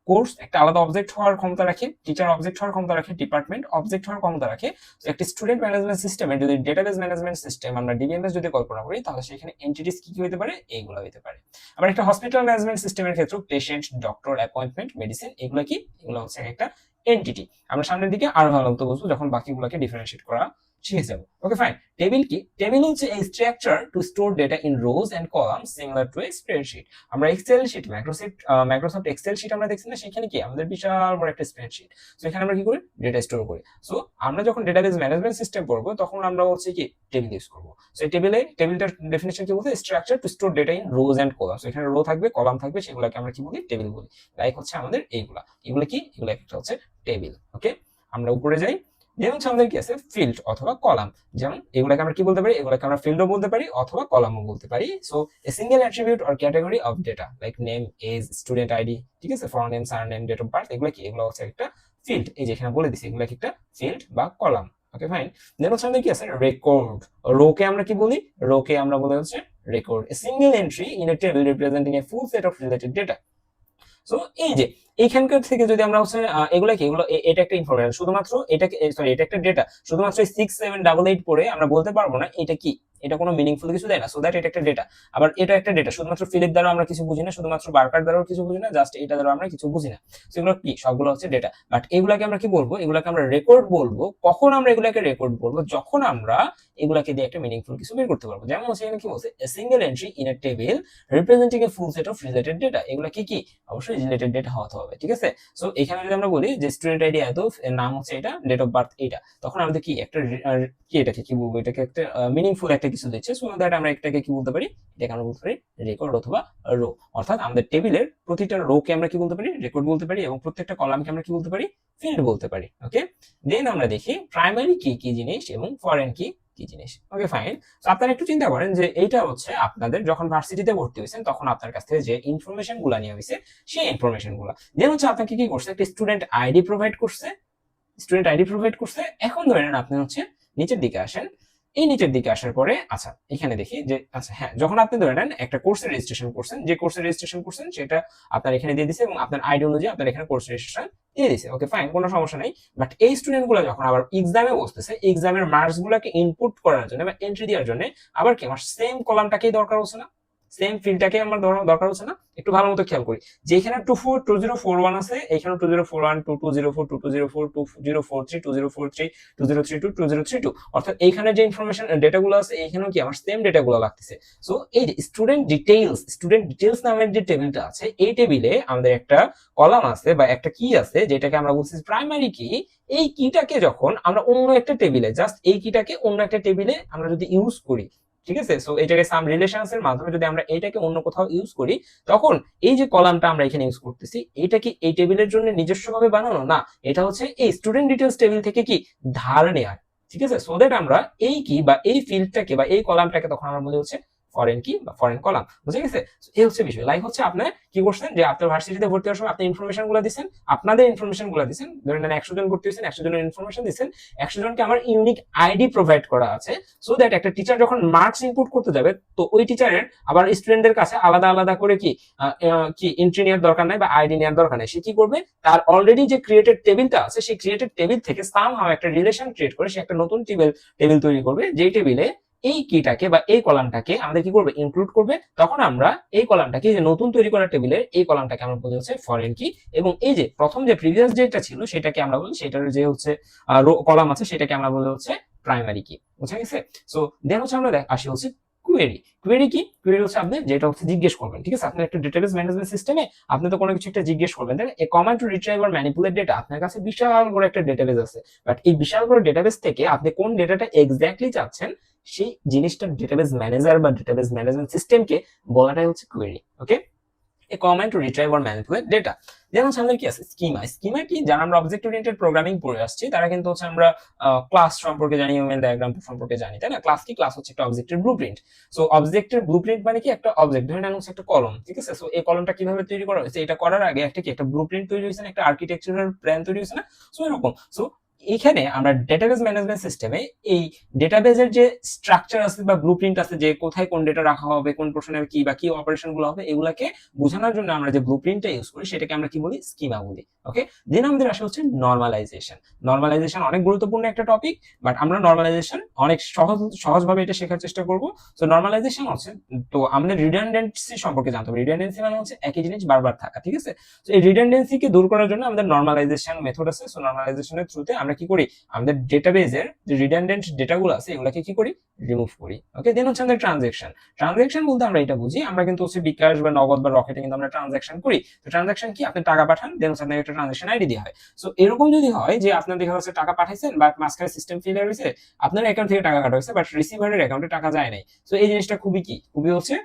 কোর্স একটা আলাদা অবজেক্ট হওয়ার ক্ষমতা রাখে, টিচার অবজেক্ট হওয়ার ক্ষমতা রাখে, ডিপার্টমেন্ট অবজেক্ট হওয়ার ক্ষমতা রাখে। তো একটি স্টুডেন্ট ম্যানেজমেন্ট সিস্টেমে যদি ডেটাবেস ম্যানেজমেন্ট সিস্টেম আমরা ডিবিএমএস যদি কল্পনা করি, তাহলে সেখানে এন্টিটিস কি কি হতে পারে, এইগুলো হতে পারে। আবার একটা হসপিটাল ম্যানেজমেন্ট সিস্টেমের ক্ষেত্রে পেশেন্ট, ডক্টর, অ্যাপয়েন্টমেন্ট, মেডিসিন, এগুলো কি, এগুলো হচ্ছে একটা এন্টিটি। আমরা সামনের দিকে আরো ভালো মতো বুঝবো যখন বাকিগুলোকে ডিফারেন্সিয়েট করা শিখে যাবো। Okay fine. টেবিল কি, টেবিল হচ্ছে এই structure to store data in rows and columns similar to a spreadsheet. আমরা Excel sheet, Microsoft Excel sheet আমরা দেখছি না, সেখানে কি আমাদের বিশাল বড় একটা স্প্রেডশিট। সো এখানে আমরা কি করি, ডেটা স্টোর করি। সো আমরা যখন ডেটাবেস ম্যানেজমেন্ট সিস্টেম পড়বো, তখন আমরা হচ্ছে কি টেবিল ইউজ করবো। সো এই টেবিলটার ডেফিনিশন কি বলতে, structure to store data in rows and columns. এখানে রো থাকবে, কলাম থাকবে, সেগুলোকে আমরা কি বলি, টেবিল বলি। লাইক হচ্ছে আমাদের এইগুলা, এগুলো কি, এগুলো একটা হচ্ছে টেবিল। ওকে, আমরা উপরে যাই। যেমন আমাদের কি আছে, ফিল্ড অথবা কলাম। যেমন এগুলোকে আমরা কি বলতে পারি, এগুলোকে আমরা ফিল্ডও বলতে পারি অথবা কলামও বলতে পারি। So a single attribute or category of data like name, age, student ID, ঠিক আছে, forename, surname, date of birth, এগুলো কি, এগুলো হচ্ছে একটা ফিল্ড। এই যে এখানে বলে দিছি, এগুলো কি একটা ফিল্ড বা কলাম। Okay fine. দেন হচ্ছে আমাদের কি আছে, রেকর্ড। রোকে আমরা কি বলি, রোকে আমরা বলে হচ্ছে record. A single entry in a table representing A full set of related data. So এই যে এইখানকার থেকে যদি আমরা হচ্ছে এগুলো কি, এগুলো এটা একটা ইনফরমেশন, শুধুমাত্র এটাকে, সরি এটা একটা ডেটা, শুধুমাত্র 6788 পড়ে আমরা বলতে পারবো না এটা কি, এটা কোনো মিনিংফুল কিছু দেয় না, সো দ্যাট এটা একটা ডেটা। আবার এটা একটা ডেটা, শুধুমাত্র ফিলের দ্বারা আমরা কিছু বুঝি না, শুধুমাত্র বারকার দ্বারাও কিছু বুঝি না, জাস্ট এটা দ্বারা আমরা কিছু বুঝি না। সেগুলো কি, সবগুলো হচ্ছে ডেটা। বাট এগুলাকে আমরা কি বলবো, এগুলাকে আমরা রেকর্ড বলবো। কখন আমরা এগুলাকে রেকর্ড বলবো, যখন আমরা এগুলাকে দিয়ে একটা মিনিংফুল কিছু বের করতে পারবো। যেমন হচ্ছে এখানে কি বলছে, a single entry in a table representing A full set of related data. এগুলা কি কি, অবশ্যই রিলেটেড ডেটা হতে হবে, ঠিক আছে। সো এখানে যদি আমরা বলি যে স্টুডেন্ট আইডি এত, এর নাম হচ্ছে এটা, ডেট অফ বার্থ এটা, তখন আমাদের কি একটা কি, এটাকে কি বলবো, এটাকে একটা মিনিংফুল একটা কিছু দিচ্ছে। সো দ্যাট আমরা এটাকে কি বলতে পারি, এটাকে আমরা বলতে পারি রেকর্ড অথবা রো। অর্থাৎ আমাদের টেবিলের প্রতিটা রো কে আমরা কি বলতে পারি, রেকর্ড বলতে পারি, এবং প্রত্যেকটা কলামকে আমরা কি বলতে পারি, ফিল্ড বলতে পারি। ওকে, দেন আমরা দেখি প্রাইমারি কি কি জিনিস এবং ফরেন কি কি জিনিস। Okay fine. তো আপনারা একটু চিন্তা করেন যে এইটা হচ্ছে আপনাদের যখন ভার্সিটিতে ভর্তি হয়েছেন তখন আপনার কাছ থেকে যে ইনফরমেশন গুলা নিয়ে হয়েছে, সেই ইনফরমেশন গুলা দেন হচ্ছে আপনাকে কি করছে, একটা স্টুডেন্ট আইডি প্রোভাইড করছে, এখন ধরে নেন আপনি হচ্ছে নিচের দিকে আসেন। এই নিচের দিকে আসার পরে আচ্ছা এখানে দেখি যে আচ্ছা হ্যাঁ, যখন আপনি ধরে নেন একটা কোর্সে রেজিস্ট্রেশন করছেন, যে কোর্সে রেজিস্ট্রেশন করছেন সেটা আপনার এখানে দিয়ে দিছে এবং আপনার আইডি অনুযায়ী আপনার এখানে কোর্স রেজিস্ট্রেশন দিয়ে দিছে। ওকে ফাইন, কোনো সমস্যা নেই। বাট এই স্টুডেন্ট গুলো যখন আবার এক্সামে বসতেছে, এক্সামের মার্কস গুলাকে ইনপুট করার জন্য বা এন্ট্রি দেওয়ার জন্য আবার কি আমার সেম কলামটাকেই দরকার হচ্ছে না, সেম ফিল্ডটাকে আমার দরকার হচ্ছে না। একটু ভালো মতো খেয়াল করি যে এখানে 2041 আছে, এখানে 2041, 2204, 2204, 2043, 2043, 2032, 2032, অর্থাৎ এইখানে যে ইনফরমেশন ডেটাগুলো আছে এইখানেও কি আমার সেম ডেটাগুলো লাগতেছে। সো এই যে স্টুডেন্ট ডিটেইলস নামের যে টেবিলটা আছে, এই টেবিলে আমাদের একটা কলাম আছে বা একটা কি আছে যেটাকে আমরা বলছি প্রাইমারি কি। এই কিটাকে যখন আমরা অন্য একটা টেবিলে, জাস্ট এই কিটাকে অন্য একটা টেবিলে আমরা যদি ইউজ করি, ঠিক আছে, সো এটাকে সাম রিলেশনস এর মাধ্যমে যদি আমরা এটাকে অন্য কোথাও ইউজ করি, তখন এই যে কলামটা আমরা এখানে ইউজ করতেছি, এটা কি এই টেবিলের জন্য নিজস্বভাবে বানানো না, এটা হচ্ছে এই স্টুডেন্ট ডিটেইলস টেবিল থেকে কি ধার নেওয়া, ঠিক আছে। সো দ্যাট আমরা এই কি বা এই ফিল্ডটাকে বা এই কলামটাকে তখন আমরা বলি হচ্ছে ফরেন কি বা ফরেন কলাম, বুঝে গেছে। এই হচ্ছে বিষয়। লাইক হচ্ছে আপনি কি করছেন যে আপনার ভার্সিটিতে ভর্তি হওয়ার সময় আপনি ইনফরমেশন গুলো দিচ্ছেন, আপনাদের ইনফরমেশন গুলো দিচ্ছেন, ধরেন 100 জন ভর্তি হয়েছেন, 100 জনের ইনফরমেশন দিচ্ছেন, 100 জনকে আমার ইউনিক আইডি প্রোভাইড করা আছে। সো দ্যাট একটা টিচার যখন মার্কস ইনপুট করতে যাবে, তো ওই টিচারের আবার স্টুডেন্টদের কাছে আলাদা আলাদা করে কি এন্ট্রি নেওয়ার দরকার নাই বা আইডি নেওয়ার দরকার নাই। সে কি করবে, তার অলরেডি যে ক্রিয়েটেড টেবিলটা আছে, সেই ক্রিয়েটেড টেবিল থেকে সামহাউ একটা রিলেশন ক্রিয়েট করে সে একটা নতুন টেবিল তৈরি করবে, যেই টেবিলে এই কিটাকে বা এই কলামটাকে আমাদের কি করবে, ইনক্লুড করবে। তখন আমরা এই কলামটাকে, যে নতুন তৈরি করা টেবিলে এই কলামটাকে আমরা বলি হচ্ছে ফরেন কি, এবং এই যে প্রথম যে প্রিভিয়াস যেটা ছিল সেটাকে আমরা বলি, সেটার যে হচ্ছে কলাম আছে সেটাকে আমরা বলি হচ্ছে প্রাইমারি কি, বুঝা গেছে। সো দেন হচ্ছে আমরা আসি হচ্ছে কোয়েরি কি, কোয়েরি হচ্ছে আপনি যেটা হচ্ছে জিজ্ঞেস করবেন, ঠিক আছে। আপনার একটা ডেটাবেস ম্যানেজমেন্ট সিস্টেমে আপনি তো কোনো কিছু একটা জিজ্ঞেস করবেন, তাই না। A command to retrieve or manipulate data, আপনার কাছে বিশাল বড় একটা ডেটাবেস আছে, বাট এই বিশাল বড় ডেটাবেস থেকে আপনি কোন ডেটাটা এক্স্যাক্টলি চাচ্ছেন, সেই জিনিসটা ডেটাবেস ম্যানেজার বা ডেটাবেস ম্যানেজমেন্ট সিস্টেমকে বলাটাই হচ্ছে query. Okay, a command to retrieve or manipulate data. যেমন আমাদের কি আছে স্কিমা কি, যারা আমরা অবজেক্ট ওরিয়েন্টেড প্রোগ্রামিং পড়ে আসছি তারা কিন্তু হচ্ছে আমরা ক্লাস সম্পর্কে জানি, ইউএমএল ডায়াগ্রাম সম্পর্কে জানি, তাই না। ক্লাস কি, ক্লাস হচ্ছে একটা অবজেক্টের ব্লুপ্রিন্ট। সো অবজেক্টের ব্লুপ্রিন্ট মানে কি, একটা অবজেক্ট ধরে নেন হচ্ছে একটা কলম, ঠিক আছে। সো এই কলমটা কিভাবে তৈরি করা হয়েছে, এটা করার আগে একটা কি, একটা ব্লুপ্রিন্ট তৈরি হয়েছে না, একটা আর্কিটেকচারাল প্ল্যান তৈরি হয়েছে না। সো এরকম। সো এখানে আমরা ডেটাবেস ম্যানেজমেন্ট সিস্টেমে এই ডেটাবেসের যে স্ট্রাকচার আছে বা ব্লুপ্রিন্ট আছে, যে কোথায় কোন ডেটা রাখা হবে, কোন পোর্শনে কি বা কি অপারেশন গুলো হবে, এগুলাকে বোঝানোর জন্য আমরা যে ব্লুপ্রিন্টটা ইউজ করি সেটাকে আমরা কি বলি, স্কিমা বলি। ওকে, দেন আমাদের আসে হচ্ছে নরমালাইজেশন অনেক গুরুত্বপূর্ণ একটা টপিক, বাট আমরা নরমালাইজেশন অনেক সহজভাবে এটা শেখার চেষ্টা করব। সো নরমালাইজেশন হচ্ছে, তো আমাদের রিডান্ডেন্সি সম্পর্কে জানতে হবে। রিডান্ডেন্সি মানে হচ্ছে একই জিনিস বারবার থাকা, ঠিক আছে। তো এই রিডান্ডেন্সিকে দূর করার জন্য আমাদের নরমালাইজেশন মেথড আছে। সো নরমালাইজেশনের থ্রুতে আমরা কি করি, আমাদের ডেটাবেজের যে রিডান্ডেন্ট ডেটাগুলো আছে এগুলোকে কি করি, রিমুভ করি। ওকে, দেন হচ্ছে আমাদের ট্রানজাকশন বলতে আমরা এটা বুঝি, আমরা কিন্তু হচ্ছে বিকাশ বা নগদ বা রকেটে কিন্তু আমরা ট্রানজাকশন করি। তো ট্রানজাকশন কি, আপনি টাকা পাঠান, দেন হচ্ছে আপনাকে একটা ট্রানজাকশন আইডি দেওয়া হয়। সো এরকম যদি হয় যে আপনার দেখা যাচ্ছে টাকা পাঠাইছেন বাট মাঝখানে সিস্টেম ফেলিয়ার হয়েছে, আপনার অ্যাকাউন্ট থেকে টাকা কাটা হয়েছে বাট রিসিভারের অ্যাকাউন্টে টাকা যায় নাই। সো এই জিনিসটা খুবই হচ্ছে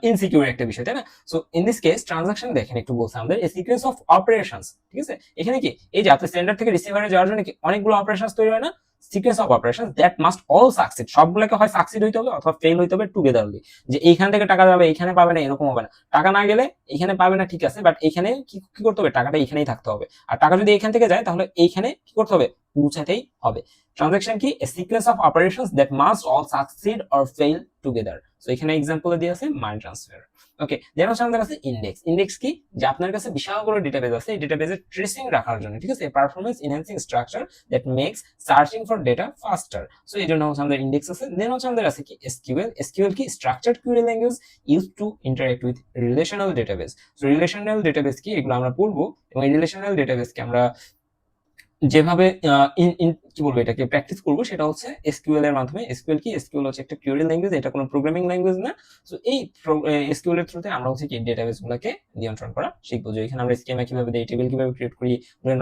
ইনসিকিউর একটা বিষয়, তাই না। So in this case transaction দেখেন একটু বলছে আমাদের এ সিকোয়েন্স অফ অপারেশনস, ঠিক আছে। এখানে কি, এই যে আপনি সেন্ডার থেকে রিসিভারে যাওয়ার জন্য কি অনেকগুলো অপারেশনস তৈরি হয় না, sequence of operations that must all succeed, সবগুলোকে হয় সাকসিড হইতে হবে অথবা ফেল হইতে হবে টুগেদারলি। যে এইখান থেকে টাকা যাবে এইখানে পাবে না, এরকম হবে না। টাকা না গেলে এইখানে পাবে না, ঠিক আছে, বাট এইখানে কি করতে হবে, টাকাটা এইখানেই থাকতে হবে। আর টাকা যদি এইখান থেকে যায় তাহলে এইখানে কি করতে হবে, পৌঁছাতেই হবে। ট্রানজাকশন কি? A sequence of operations that must all succeed or fail together. So এখানে এক্সাম্পলে দিয়ে আছে মানি ট্রান্সফার। ওকে, দেন হচ্ছে আমাদের কাছে ইন্ডেক্স। ইন্ডেক্স কি? যে আপনার কাছে বিশাল বড় ডেটাবেস আছে, এই ডেটাবেসের ট্রেসিং রাখার জন্য, ঠিক আছে, performance enhancing structure that makes searching for data faster. So এই জন্য হচ্ছে আমাদের ইন্ডেক্স আছে। দেন হচ্ছে আমাদের আছে কি? এসকিউএল। এসকিউএল কি? Structured query language use to interact with relational database. So relational database কি? এগুলো আমরা পড়বো, এবং এই রিলেশনাল ডেটাবেসকে আমরা যেভাবে কি বলবো এটাকে প্র্যাকটিস করবো সেটা হচ্ছে এসকিউএল এর মাধ্যমে। এসকিউএল কি? এসকিউএল হচ্ছে একটা কোয়েরি ল্যাঙ্গুয়েজ, এটা কোনো প্রোগ্রামিং ল্যাঙ্গুয়েজ না। সো এই এসকিউএল এর থ্রুতে আমরা হচ্ছে কি ডেটাবেস গুলোকে নিয়ন্ত্রণ করা শিখবো, যে এখানে আমরা স্কিমা কিভাবে দেই, টেবিল কিভাবে ক্রিয়েট করি,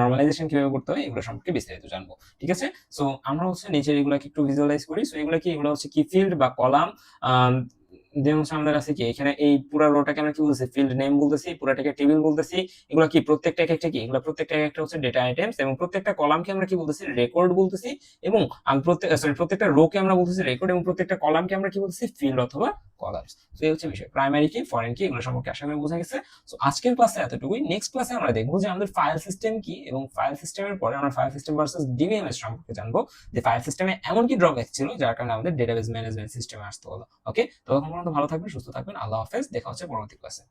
নরমালাইজেশন কিভাবে করতে হয়, এগুলো সম্পর্কে বিস্তারিত জানবো, ঠিক আছে। সো আমরা হচ্ছে নিচের এগুলোকে একটু ভিজুয়ালাইজ করি। সো এগুলো কি? এগুলো হচ্ছে কি ফিল্ড বা কলাম। দেন হচ্ছে আমাদের আছে কি এখানে এই পুরো রোটাকে আমরা কি বলতেছি? ফিল্ড নেম বলতেছি, পুরোটাকে টেবিল বলতেছি। এগুলো কি? প্রত্যেকটা একটা কি? এগুলো প্রত্যেকটা একটা হচ্ছে ডেটা আইটেমস, এবং প্রত্যেকটা কলামকে আমরা কি বলতেছি? রেকর্ড বলতেছি। এবং প্রত্যেকটা রোকে আমরা বলতেছি রেকর্ড, এবং প্রত্যেকটা কলামকে আমরা কি বলতেছি? ফিল্ড অথবা কলামস। তো এই হচ্ছে বিষয়। প্রাইমারি কি, ফরেন কি, এগুলো সম্পর্কে আশা করি বোঝা গেছে। সো আজকের ক্লাসে এতটুকুই। নেক্সট ক্লাসে আমরা দেখবো যে আমাদের ফাইল সিস্টেম কি, এবং ফাইল সিস্টেমের পরে আমরা ফাইল সিস্টেম ভার্সেস ডিবিএমএস সম্পর্কে জানবো, যে ফাইল সিস্টেমে এমন কি ড্রব্যাক ছিল যার কারণে আমাদের ডেটাবেস ম্যানেজমেন্ট সিস্টেমে আসতে হলো। ওকে, ততক্ষণ পর্যন্ত ভালো থাকবেন, সুস্থ থাকবেন। আল্লাহ হাফেজ, দেখা হচ্ছে পরবর্তী ক্লাসে।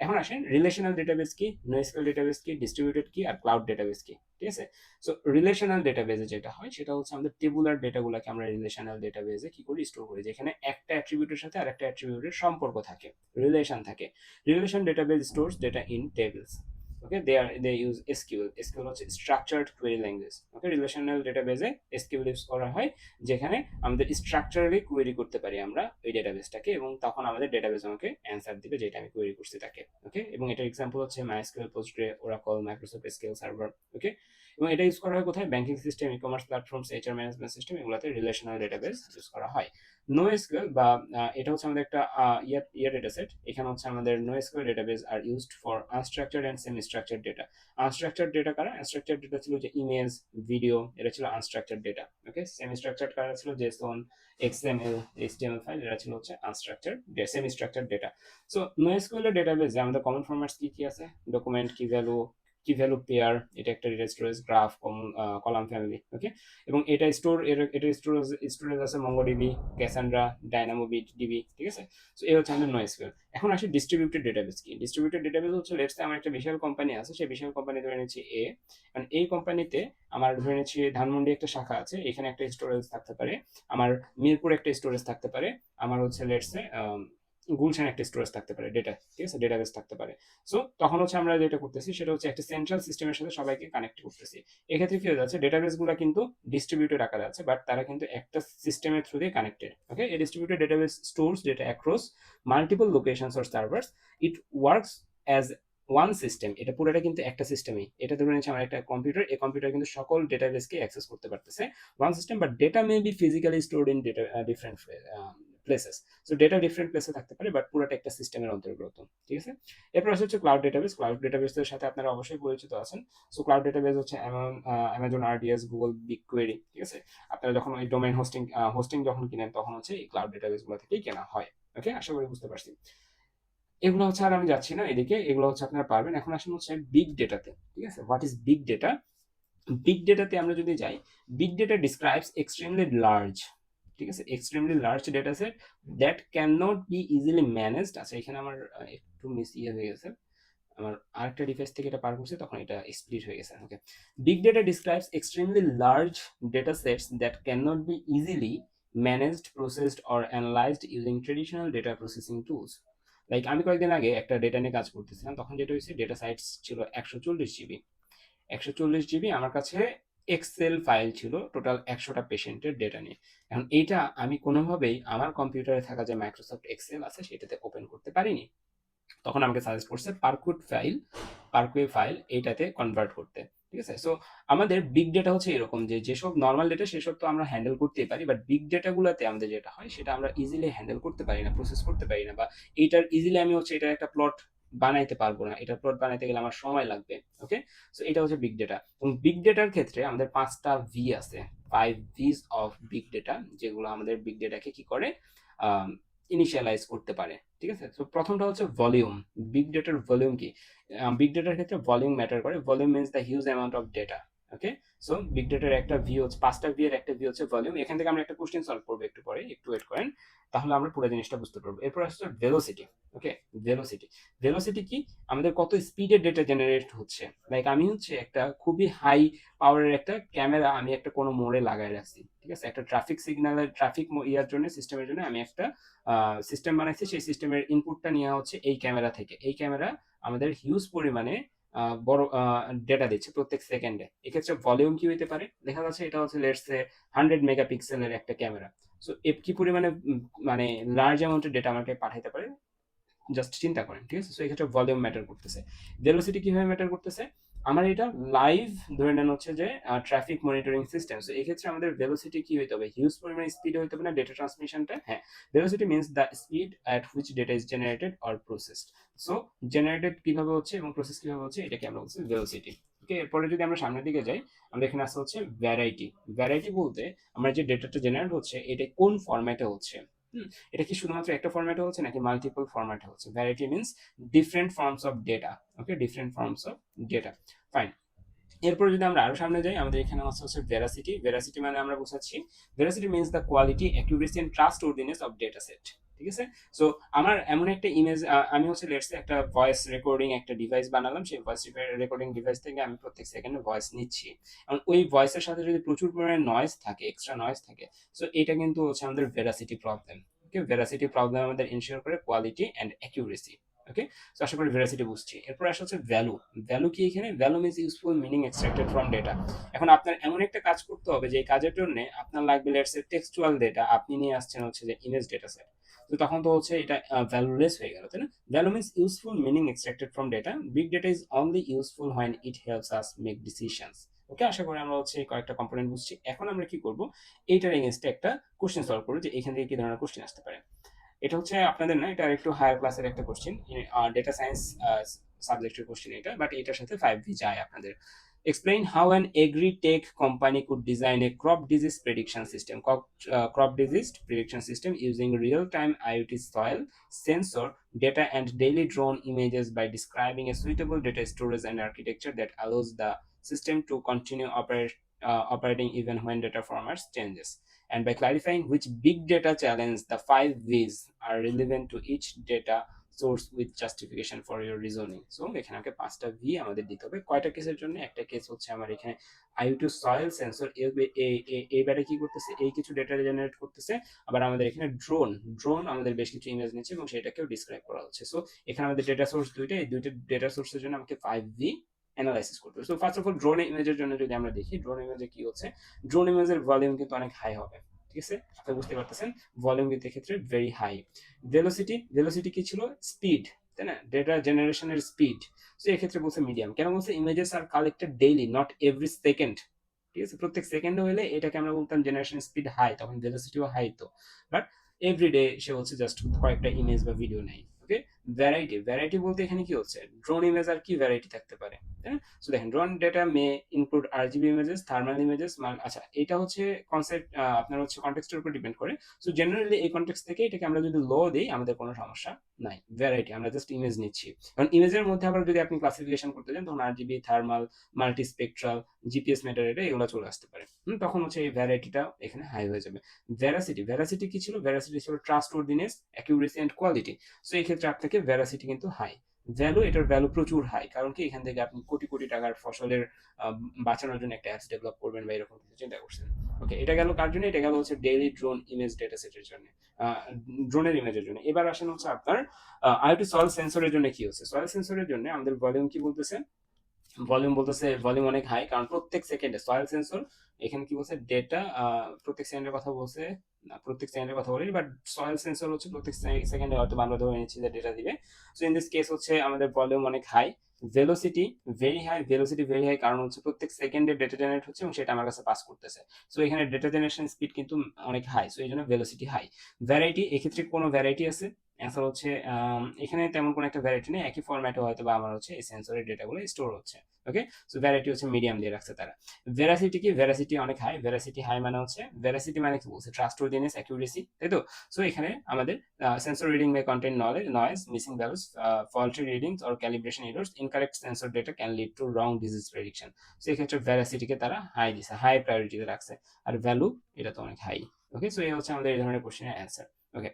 এখন আসেন রিলেশনাল ডেটাবেস কি, নোএসকিউএল ডেটাবেস কি, ডিস্ট্রিবিউটেড কি, আর ক্লাউড ডেটাবেস কি, ঠিক আছে। সো রিলেশনাল ডেটাবেসে যেটা হয় সেটা হচ্ছে আমাদের টেবুলার ডেটাগুলোকে আমরা রিলেশনাল ডেটাবেসে কি করি? স্টোর করি, যেখানে একটা অ্যাট্রিবিউটের সাথে আরেকটা অ্যাট্রিবিউটের সম্পর্ক থাকে, রিলেশন থাকে। Relation database stores data in tables. Okay, they use SQL. SQL হচ্ছে স্ট্রাকচার্ড কোয়েরি ল্যাঙ্গুয়েজ। ওকে, রিলেশনাল ডেটাবেসে SQL ইউজ করা হয়, যেখানে আমাদের স্ট্রাকচারালি কোয়েরি করতে পারি আমরা ওই ডেটাবেসটাকে, এবং তখন আমাদের ডেটাবেস আমাকে অ্যান্সার দিবে যেটা আমি কোয়েরি করছি তাকে। ওকে, এবং এটার এক্সাম্পল হচ্ছে MySQL, Postgre, Oracle, Microsoft SQL server. Okay, এবং এটা ইউজ করা হয় কোথায়? Banking system, e commerce platforms, HR management system, এগুলোতে রিলেশনাল ডেটাবেস ইউজ করা হয়। NoSQL বা এটা হচ্ছে আমাদের একটা ইয়ার ডেটা সেট। এখানে হচ্ছে আমাদের NoSQL database are used for unstructured and semi structured data. Unstructured data কারা? আনস্ট্রাকচার্ড ডেটা ছিল যে ইমেজ, ভিডিও, এটা ছিল আনস্ট্রাকচার্ড ডেটা। ওকে, সেমি স্ট্রাকচার্ড কারা ছিল? জেসন, এক্সএমএল, এইচটিএমএল ফাইল, এটা ছিল হচ্ছে unstructured semi structured data. So NoSQL এর ডেটাবেসে আমাদের কমন ফরম্যাটস কি কি আছে? ডকুমেন্ট, কি ভ্যালু পেয়ার, এটা একটা data storage, graph, column family. Okay, এবং এটা স্টোরেজ আছে মঙ্গোডিবি, ক্যাসান্ড্রা, ডিবি, ঠিক আছে। সো এই হচ্ছে আমাদের NoSQL। এখন আসি ডিস্ট্রিবিউটেড ডেটাবেস কি। ডিস্ট্রিবিউটেড ডেটাবেস হচ্ছে, লেটস সে আমার একটা বিশাল কোম্পানি আছে, সেই বিশাল কোম্পানি ধরে নিচ্ছি এ, কারণ এই কোম্পানিতে আমার ধরে নিচ্ছি ধানমন্ডি একটা শাখা আছে, এখানে একটা স্টোরেজ থাকতে পারে, আমার মিরপুর একটা স্টোরেজ থাকতে পারে, আমার হচ্ছে লেটস সে গুলশান একটা স্টোরেজ থাকতে পারে, ডেটা, ঠিক আছে, ডেটাবেস থাকতে পারে। সো তখন হচ্ছে আমরা যেটা করতেছি সেটা হচ্ছে একটা সেন্ট্রাল সিস্টেমের সাথে সবাইকে কানেক্ট করতেছি। এক্ষেত্রে কি হয়ে যাচ্ছে? ডেটাবেস গুলো কিন্তু ডিস্ট্রিবিউটেড আকারে আছে, বাট তারা কিন্তু একটা সিস্টেমের থ্রু দিয়ে কানেক্টেড। ওকে, এই distributed database stores data across multiple locations or servers. It works as one system. এটা পুরোটা কিন্তু একটা সিস্টেমই। এটা ধরে নিচ্ছে আমার একটা কম্পিউটার, এই কম্পিউটার কিন্তু সকল ডেটাবেসকে অ্যাক্সেস করতে পারতেছে, one system, but data may be physically stored in data different places. So data different প্লেসে থাকতে পারে, বাট পুরোটা একটা সিস্টেমের অন্তর্গত, ঠিক আছে। এরপর হচ্ছে ক্লাউড ডেটাবেস। ক্লাউড ডেটাবেসের সাথে আপনারা অবশ্যই পরিচিত আছেন। সো ক্লাউড ডেটাবেস হচ্ছে অ্যামাজন আরডিএস, গুগল বিগকোয়েরি, ঠিক আছে। আপনারা যখন ওই ডোমেইন হোস্টিং যখন কিনেন তখন হচ্ছে এই ক্লাউড ডেটাবেস গুলো থেকেই কেনা হয়। ওকে, আশা করি বুঝতে পারছি। এগুলো হচ্ছে, আর আমি যাচ্ছি না এদিকে, এগুলো হচ্ছে আপনারা পারবেন। এখন আসুন হচ্ছে বিগ ডেটাতে, ঠিক আছে। What is big data? Big ডেটাতে আমরা যদি যাই, big data describes extremely large, ঠিক আছে, extremely large data said that can not be easily managed. আচ্ছা, এখানে আমার একটু মিস হয়ে গেছে, আমার আরেকটা ডিভাইস থেকে এটা পার করছে, তখন এটা স্প্লিট হয়ে গেছে। Okay, big data describes extremely large data sets that can not be easily managed, processed or analysed using traditional data processing tools. Like আমি কয়েকদিন আগে একটা ডেটা নিয়ে কাজ করতেছিলাম, তখন যেটা হয়েছে, ডেটা সাইজ ছিল 140 জিবি। 140 জিবি আমার কাছে এক্সেল ফাইল ছিল টোটাল 100টা পেশেন্টের ডেটা নিয়ে। এখন এইটা আমি কোনোভাবেই আমার কম্পিউটারে থাকা যে মাইক্রোসফট এক্সেল আছে সেটাতে ওপেন করতে পারিনি। তখন আমাকে সাজেস্ট করছে পার্কুয়ে ফাইল এইটাতে কনভার্ট করতে, ঠিক আছে। সো আমাদের বিগ ডেটা হচ্ছে এরকম, যে যেসব নর্মাল ডেটা সেসব তো আমরা হ্যান্ডেল করতেই পারি, বাট বিগ ডেটা গুলোতে আমাদের যেটা হয় সেটা আমরা ইজিলি হ্যান্ডেল করতে পারি না, প্রসেস করতে পারি না, বা এইটার ইজিলি আমি হচ্ছে এটার একটা প্লট বানাইতে পারবো না, এটা প্লট বানাইতে গেলে আমার সময় লাগবে। ওকে, সো এটা হচ্ছে বিগ ডেটা। এবং বিগ ডেটার ক্ষেত্রে আমাদের 5টা ভি আছে, 5 ভিজ অফ বিগ ডেটা, যেগুলো আমাদের বিগ ডেটাকে কি করে ইনিশিয়ালাইজ করতে পারে, ঠিক আছে। তো প্রথমটা হচ্ছে ভলিউম। বিগ ডেটার ভলিউম কি? বিগ ডেটার ক্ষেত্রে ভলিউম ম্যাটার করে। Volume means the huge amount of data. Okay, so big ডেটার একটা ভিউ হচ্ছে 5টা ভি এর একটা ভিউ হচ্ছে ভলিউম। এখান থেকে আমরা একটা কোশ্চেন সলভ করবো একটু পরে, একটু ওয়েট করেন, তাহলে আমরা পুরো জিনিসটা বুঝতে পারবো। এরপর আসছে ভেলোসিটি। ওকে, ভেলোসিটি, ভেলোসিটি কি, আমাদের কত স্পিডে ডেটা জেনারেট হচ্ছে। লাইক আমি হচ্ছে একটা খুবই হাই পাওয়ারের একটা ক্যামেরা আমি একটা কোনো মোড়ে লাগাই রাখছি, ঠিক আছে, একটা ট্রাফিক সিগন্যালের ট্রাফিক ইয়ার জন্য সিস্টেমের জন্য আমি একটা সিস্টেম বানাইছি। সেই সিস্টেমের ইনপুটটা নেওয়া হচ্ছে এই ক্যামেরা থেকে। এই ক্যামেরা আমাদের হিউজ পরিমাণে বড় ডেটা দিচ্ছে প্রত্যেক সেকেন্ডে। এক্ষেত্রে ভলিউম কি হইতে পারে, দেখা যাচ্ছে এটা হচ্ছে লেটস সে 100 মেগাপিক্সেলের একটা ক্যামেরা। সো কি পরিমাণে মানে লার্জ অ্যামাউন্টের ডেটা আমাকে পাঠাইতে পারে, জাস্ট চিন্তা করেন, ঠিক আছে। সো এক্ষেত্রে ভলিউম ম্যাটার করতেছে। ভেলোসিটি কিভাবে ম্যাটার করতেছে, আমার এটা লাইভ ধরে নেন হচ্ছে যে ট্রাফিক মনিটরিং সিস্টেম। সো এক্ষেত্রে আমাদের ভেলোসিটি কি হইতে হবে, হিউজ পরিমাণে স্পিড হইতে হবে না ডেটা ট্রান্সমিশনটা। হ্যাঁ, velocity means the speed at which data is generated or processed. So generated কিভাবে হচ্ছে এবং প্রসেস কিভাবে হচ্ছে, এটাকে আমরা বলছি ভেলোসিটি। ওকে, এরপরে যদি আমরা সামনের দিকে যাই, আমরা এখানে আসতে হচ্ছে ভ্যারাইটি। ভ্যারাইটি বলতে আমরা যে ডেটাটা জেনারেট হচ্ছে এটা কোন ফরম্যাটে হচ্ছে। এটা কি শুধুমাত্র একটা ফরম্যাটে হচ্ছে নাকি মাল্টিপল ফরম্যাটে হচ্ছে। Variety means different forms of data. Okay, different forms of data, fine. এরপর যদি আমরা আরো সামনে যাই, আমাদের এখানে হচ্ছে ভেরাসিটি। ভেরাসিটি মানে আমরা বোঝাচ্ছি, veracity means the quality, accuracy and trustworthiness of data set, ঠিক আছে। সো আমার এমন একটা ইমেজ, আমি হচ্ছে লেটস একটা ভয়েস রেকর্ডিং একটা ডিভাইস বানালাম, সেই ভয়েস রেকর্ডিং ডিভাইস থেকে আমি প্রত্যেক সেকেন্ডে ভয়েস নিচ্ছি, এবং ওই ভয়েসের সাথে যদি প্রচুর পরিমাণে নয়েজ থাকে, এক্সট্রা নয়েজ থাকে, সো এটা কিন্তু হচ্ছে আমাদের ভেরাসিটি প্রবলেম। ওকে, ভেরাসিটি প্রবলেম আমাদের ইনশিওর করে কোয়ালিটি এন্ড অ্যাকুরেসি। ওকে, তো আশা করি ভেরাসিটি বুঝছি। এরপর আসা হচ্ছে ভ্যালু। ভ্যালু কি, এখানে value means useful meaning extracted from data. এখন আপনার এমন একটা কাজ করতে হবে যে কাজের জন্য আপনার লাগবে লেটস সে টেক্সচুয়াল ডেটা, আপনি নিয়ে আসছেন হচ্ছে যে ইমেজ ডেটা সেট। তো তখন তো হচ্ছে এটা ভ্যালুলেস হয়ে গেল, তাই না। Value means useful meaning extracted from data. Big data is only useful when it helps us make decisions. Okay, আশা করি আমরা হচ্ছে কয়েকটা কম্পোনেন্ট বুঝছি। এখন আমরা কি করব, এইটার এগেইনস্টে একটা কোশ্চেন সলভ করবো যে এখান থেকে কি ধরনের কোশ্চেন আসতে পারে। এটা হচ্ছে আপনাদের না, এটা একটু হায়ার ক্লাসের একটা কোশ্চেন, ডেটা সায়েন্স সাবজেক্টের কোশ্চেন এটা, বাট এটার সাথে 5V যায় আপনাদের। Explain how an agri-tech company could design a crop disease prediction system. Crop disease prediction system using real-time IoT soil sensor data and daily drone images by describing a suitable data storage and architecture that allows the system to continue operating even when data formats changes, and by clarifying which big data challenge the 5Vs are relevant to each data source with justification for your reasoning. So এখানে আমাকে 5টা V আমাদের দিতে হবে। কয়টা কেসের জন্য, একটা কেস হচ্ছে আমার এখানে IoT সয়েল সেন্সর, এইবারে কি করতেছে, এই কিছু ডেটা জেনারেট করতেছে। আবার আমাদের এখানে ড্রোন আমাদের বেশ কিছু ইমেজ নিচ্ছে এবং সেটাকেও ডিসক্রাইব করা হচ্ছে। সো এখানে আমাদের ডেটা সোর্স দুইটা, এই দুইটা ডেটা সোর্সের জন্য আমাকে 5V অ্যানালাইসিস করতে হবে। So first of all drone ইমেজের জন্য যদি আমরা দেখি, ড্রোন ইমেজে কি হচ্ছে, ড্রোন ইমেজের ভলিউম কিন্তু অনেক হাই হবে, ঠিক আছে, আপনি বুঝতে পারতেছেন, ভলিউম কিন্তু এক্ষেত্রে ভেরি হাই। ভেলোসিটি কি ছিল, স্পিড, তাই না, ডেটা জেনারেশনের স্পিড। তো এক্ষেত্রে বলছে মিডিয়াম। কেন বলছে, images are collected daily not every second, ঠিক আছে, প্রত্যেক সেকেন্ডে হলে এটাকে আমরা বলতাম জেনারেশন স্পিড হাই, তখন ভেলোসিটিও হাই। তো বাট এভরিডে সে হচ্ছে জাস্ট কয়েকটা ইমেজ বা ভিডিও নেয়। ওকে, ভ্যারাইটি বলতে এখানে কি হচ্ছে, ড্রোন ইমেজ আর কি ভ্যারাইটি থাকতে পারে, তাই না। সো দেখেন, drone data may include RGB images, thermal images. আচ্ছা, এটা হচ্ছে কনসেপ্ট, আপনার হচ্ছে কনটেক্সটের উপর ডিপেন্ড করে। সো জেনারেলি এই কনটেক্সট থেকে এটাকে আমরা যদি লো দিই, আমাদের কোনো সমস্যা নাই। ভ্যারাইটি, আমরা জাস্ট ইমেজ নিচ্ছি। কারণ ইমেজের মধ্যে আবার যদি আপনি ক্লাসিফিকেশন করতে চান, তখন RGB, thermal, multispectral, GPS metadata এগুলো চলে আসতে পারে। তখন হচ্ছে এই ভ্যারাইটিটা এখানে হাই হয়ে যাবে। ভ্যারাসিটি কি ছিল, ভ্যারাসিটি ছিল ট্রাস্টওয়ার্দিনেস, অ্যাকিউরেসি এন্ড কোয়ালিটি। সো এই ক্ষেত্রে আপনাকে ভ্যারাসিটি কিন্তু হাই। ভ্যালু, এটার ভ্যালু প্রচুর হাই, কারণ কি এখান থেকে আপনি কোটি কোটি টাকার ফসলের বাঁচানোর জন্য একটা অ্যাপস ডেভেলপ করবেন বা এরকম কিছু চিন্তা করছেন। ওকে, এটা গেল কার জন্য, এটা গেল হচ্ছে ডেইলি ড্রোন ইমেজ ডেটা সেটের জন্য, ড্রোনের ইমেজের জন্য। এবার আসেন হচ্ছে আপনার IoT সয়েল সেন্সরের জন্য কি হচ্ছে। সয়েল সেন্সরের জন্য আমাদের ভলিউম কি বলতেছে, ভলিউম অনেক হাই, কারণ প্রত্যেক সেকেন্ডে সয়েল সেন্সর, এখানে কি বলছে, ডেটা প্রত্যেক সেকেন্ডের কথা বলছে না, প্রত্যেক সেকেন্ডের কথা বলি, বাট সয়েল সেন্সর হচ্ছে প্রত্যেক সেকেন্ডে হয়তো আমরা ধরে নিচ্ছি যে ডেটা দিবে। সো ইন দিস কেস হচ্ছে আমাদের ভলিউম অনেক হাই। ভেলোসিটি ভেরি হাই, কারণ হচ্ছে প্রত্যেক সেকেন্ডে ডেটা জেনারেট হচ্ছে এবং সেটা আমার কাছে পাস করতেছে। সো এখানে ডেটা জেনারেশন স্পিড কিন্তু অনেক হাই, সো এই জন্য ভেলোসিটি হাই। ভ্যারাইটি, এক্ষেত্রে কোনো ভ্যারাইটি আছে, অ্যান্সার হচ্ছে এখানে তেমন কোনো একটা ভ্যারাইটি নেই, একই ফরম্যাটে হয়তো বা আমার হচ্ছে এই সেন্সরের ডেটাগুলো স্টোর হচ্ছে। ওকে, সো ভ্যারাইটি হচ্ছে মিডিয়াম দিয়ে রাখছে তারা। ভেরাসিটি কি? ভেরাসিটি অনেক হাই। ভেরাসিটি হাই মানে হচ্ছে, ভেরাসিটি মানে কি বলছে? ট্রাস্টওয়ার্দিনেস, অ্যাকিউরেসি, তাই তো? সো এখানে আমাদের sensor reading May contain noise, missing values, faulty readings or calibration errors, incorrect sensor data can lead to wrong disease prediction. So এক্ষেত্রে ভেরাসিটিকে তারা হাই দিছে, হাই প্রায়োরিটিতে রাখছে। আর ভ্যালু, এটা তো অনেক হাই। ওকে, সো এই হচ্ছে আমাদের এই ধরনের কোশ্চেনের অ্যান্সার। ওকে,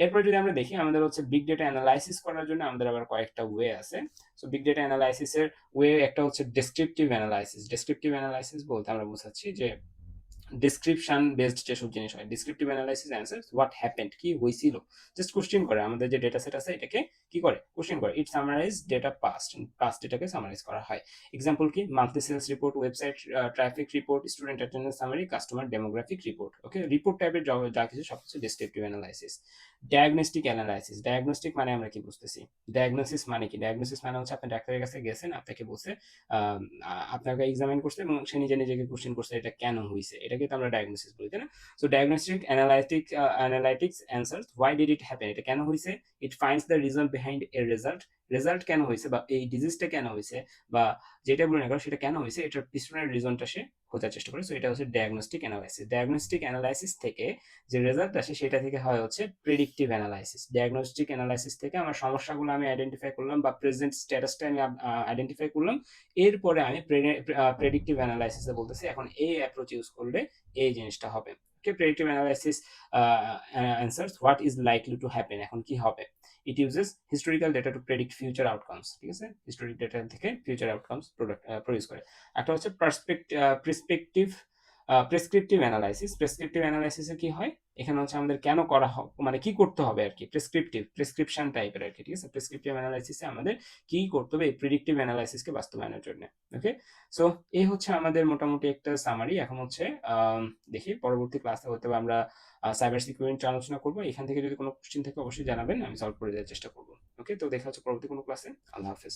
এরপর যদি আমরা দেখি, আমাদের হচ্ছে বিগ ডেটা অ্যানালাইসিস করার জন্য আমাদের আবার কয়েকটা ওয়ে আছে। সো বিগ ডেটা অ্যানালাইসিসের ওয়ে একটা হচ্ছে ডেসক্রিপটিভ অ্যানালাইসিস। ডেসক্রিপটিভ অ্যানালাইসিস বলতে আমরা বোঝাচ্ছি যে ডিসক্রিপশন বেসড যেসব জিনিস হয়। Descriptive analysis answers what happened, কি হয়েছিল, জাস্ট কোশ্চেন করে। আমাদের যে ডেটা সেট আছে এটাকে কি করে? কোশ্চেন করে। ইট সামারাইজ ডেটা পাস্ট ডেটাকে সামারাইজ করা হয়। এক্সাম্পল কি? Monthly sales report, website traffic report, student attendance summary, customer demographic report. Okay, report টাইপের যা কিছু সবকিছু descriptive analysis. Diagnostic analysis. Diagnostic মানে আমরা কি বুঝতেছি? ডায়াগনোসিস মানে কি? ডায়াগনোসিস মানে হচ্ছে আপনি ডাক্তারের কাছে গেছেন, আপনাকে বলছে আপনাকে এক্সামিন করছে এবং সে নিজে নিজেকে কোশ্চেন করছে এটা কেন হয়েছে, এটাকে তো আমরা ডায়াগনোসিস বলি, তাই না? So diagnostic analytics answers why did it happen, এটা কেন হয়েছে। It finds the reason behind a result, result কেন হয়েছে বা এই ডিজিজটা কেন হয়েছে বা যেটা বলে না কেন সেটা কেন হয়েছে, এটার পিছনের রিজনটা সে খোঁজার চেষ্টা করে। সো এটা হচ্ছে ডায়াগনস্টিক অ্যানালাইসিস। ডায়াগনস্টিক অ্যানালাইসিস থেকে যে রেজাল্ট আসে সেটা থেকে হয় হচ্ছে প্রেডিক্টিভ অ্যানালাইসিস। ডায়াগনস্টিক অ্যানালাইসিস থেকে আমার সমস্যাগুলো আমি আইডেন্টিফাই করলাম বা প্রেজেন্ট স্ট্যাটাসটা আমি আইডেন্টিফাই করলাম, এরপরে আমি প্রেডিক্টিভ অ্যানালাইসিসে বলতেছি এখন এই অ্যাপ্রোচ ইউজ করলে এই জিনিসটা হবে। Okay, predictive analysis answers what is likely to happen, এখন কি হবে। It uses historical data to predict future outcomes. ঠিক আছে, হিস্টোরিক ডেটা থেকে ফিউচার আউটকামস প্রডিউস করে। একটা হচ্ছে প্রেসক্রিপটিভ অ্যানালাইসিস। প্রেসক্রিপটিভ অ্যানালাইসিসে কি হয়, এখানে হচ্ছে আমাদের কেন করা হবে, মানে কি করতে হবে আর কি, প্রেসক্রিপশন টাইপের আর কি। ঠিক আছে, প্রেসক্রিপটিভ অ্যানালাইসিসে আমাদের কি করতে হবে এই প্রেডিক্টিভ অ্যানালাইসিসকে বাস্তবায়নের জন্য। ওকে, সো এই হচ্ছে আমাদের মোটামুটি একটা সামারি। এখন হচ্ছে দেখি পরবর্তী ক্লাসে হতে আমরা সাইবার সিকিউরিটি আলোচনা করবো। এখান থেকে যদি কোনো কোশ্চেন থাকে অবশ্যই জানাবেন, আমি সলভ করে দেওয়ার চেষ্টা করবো। ওকে, তো দেখা হচ্ছে পরবর্তী কোনো ক্লাসে। আল্লাহ হাফেজ।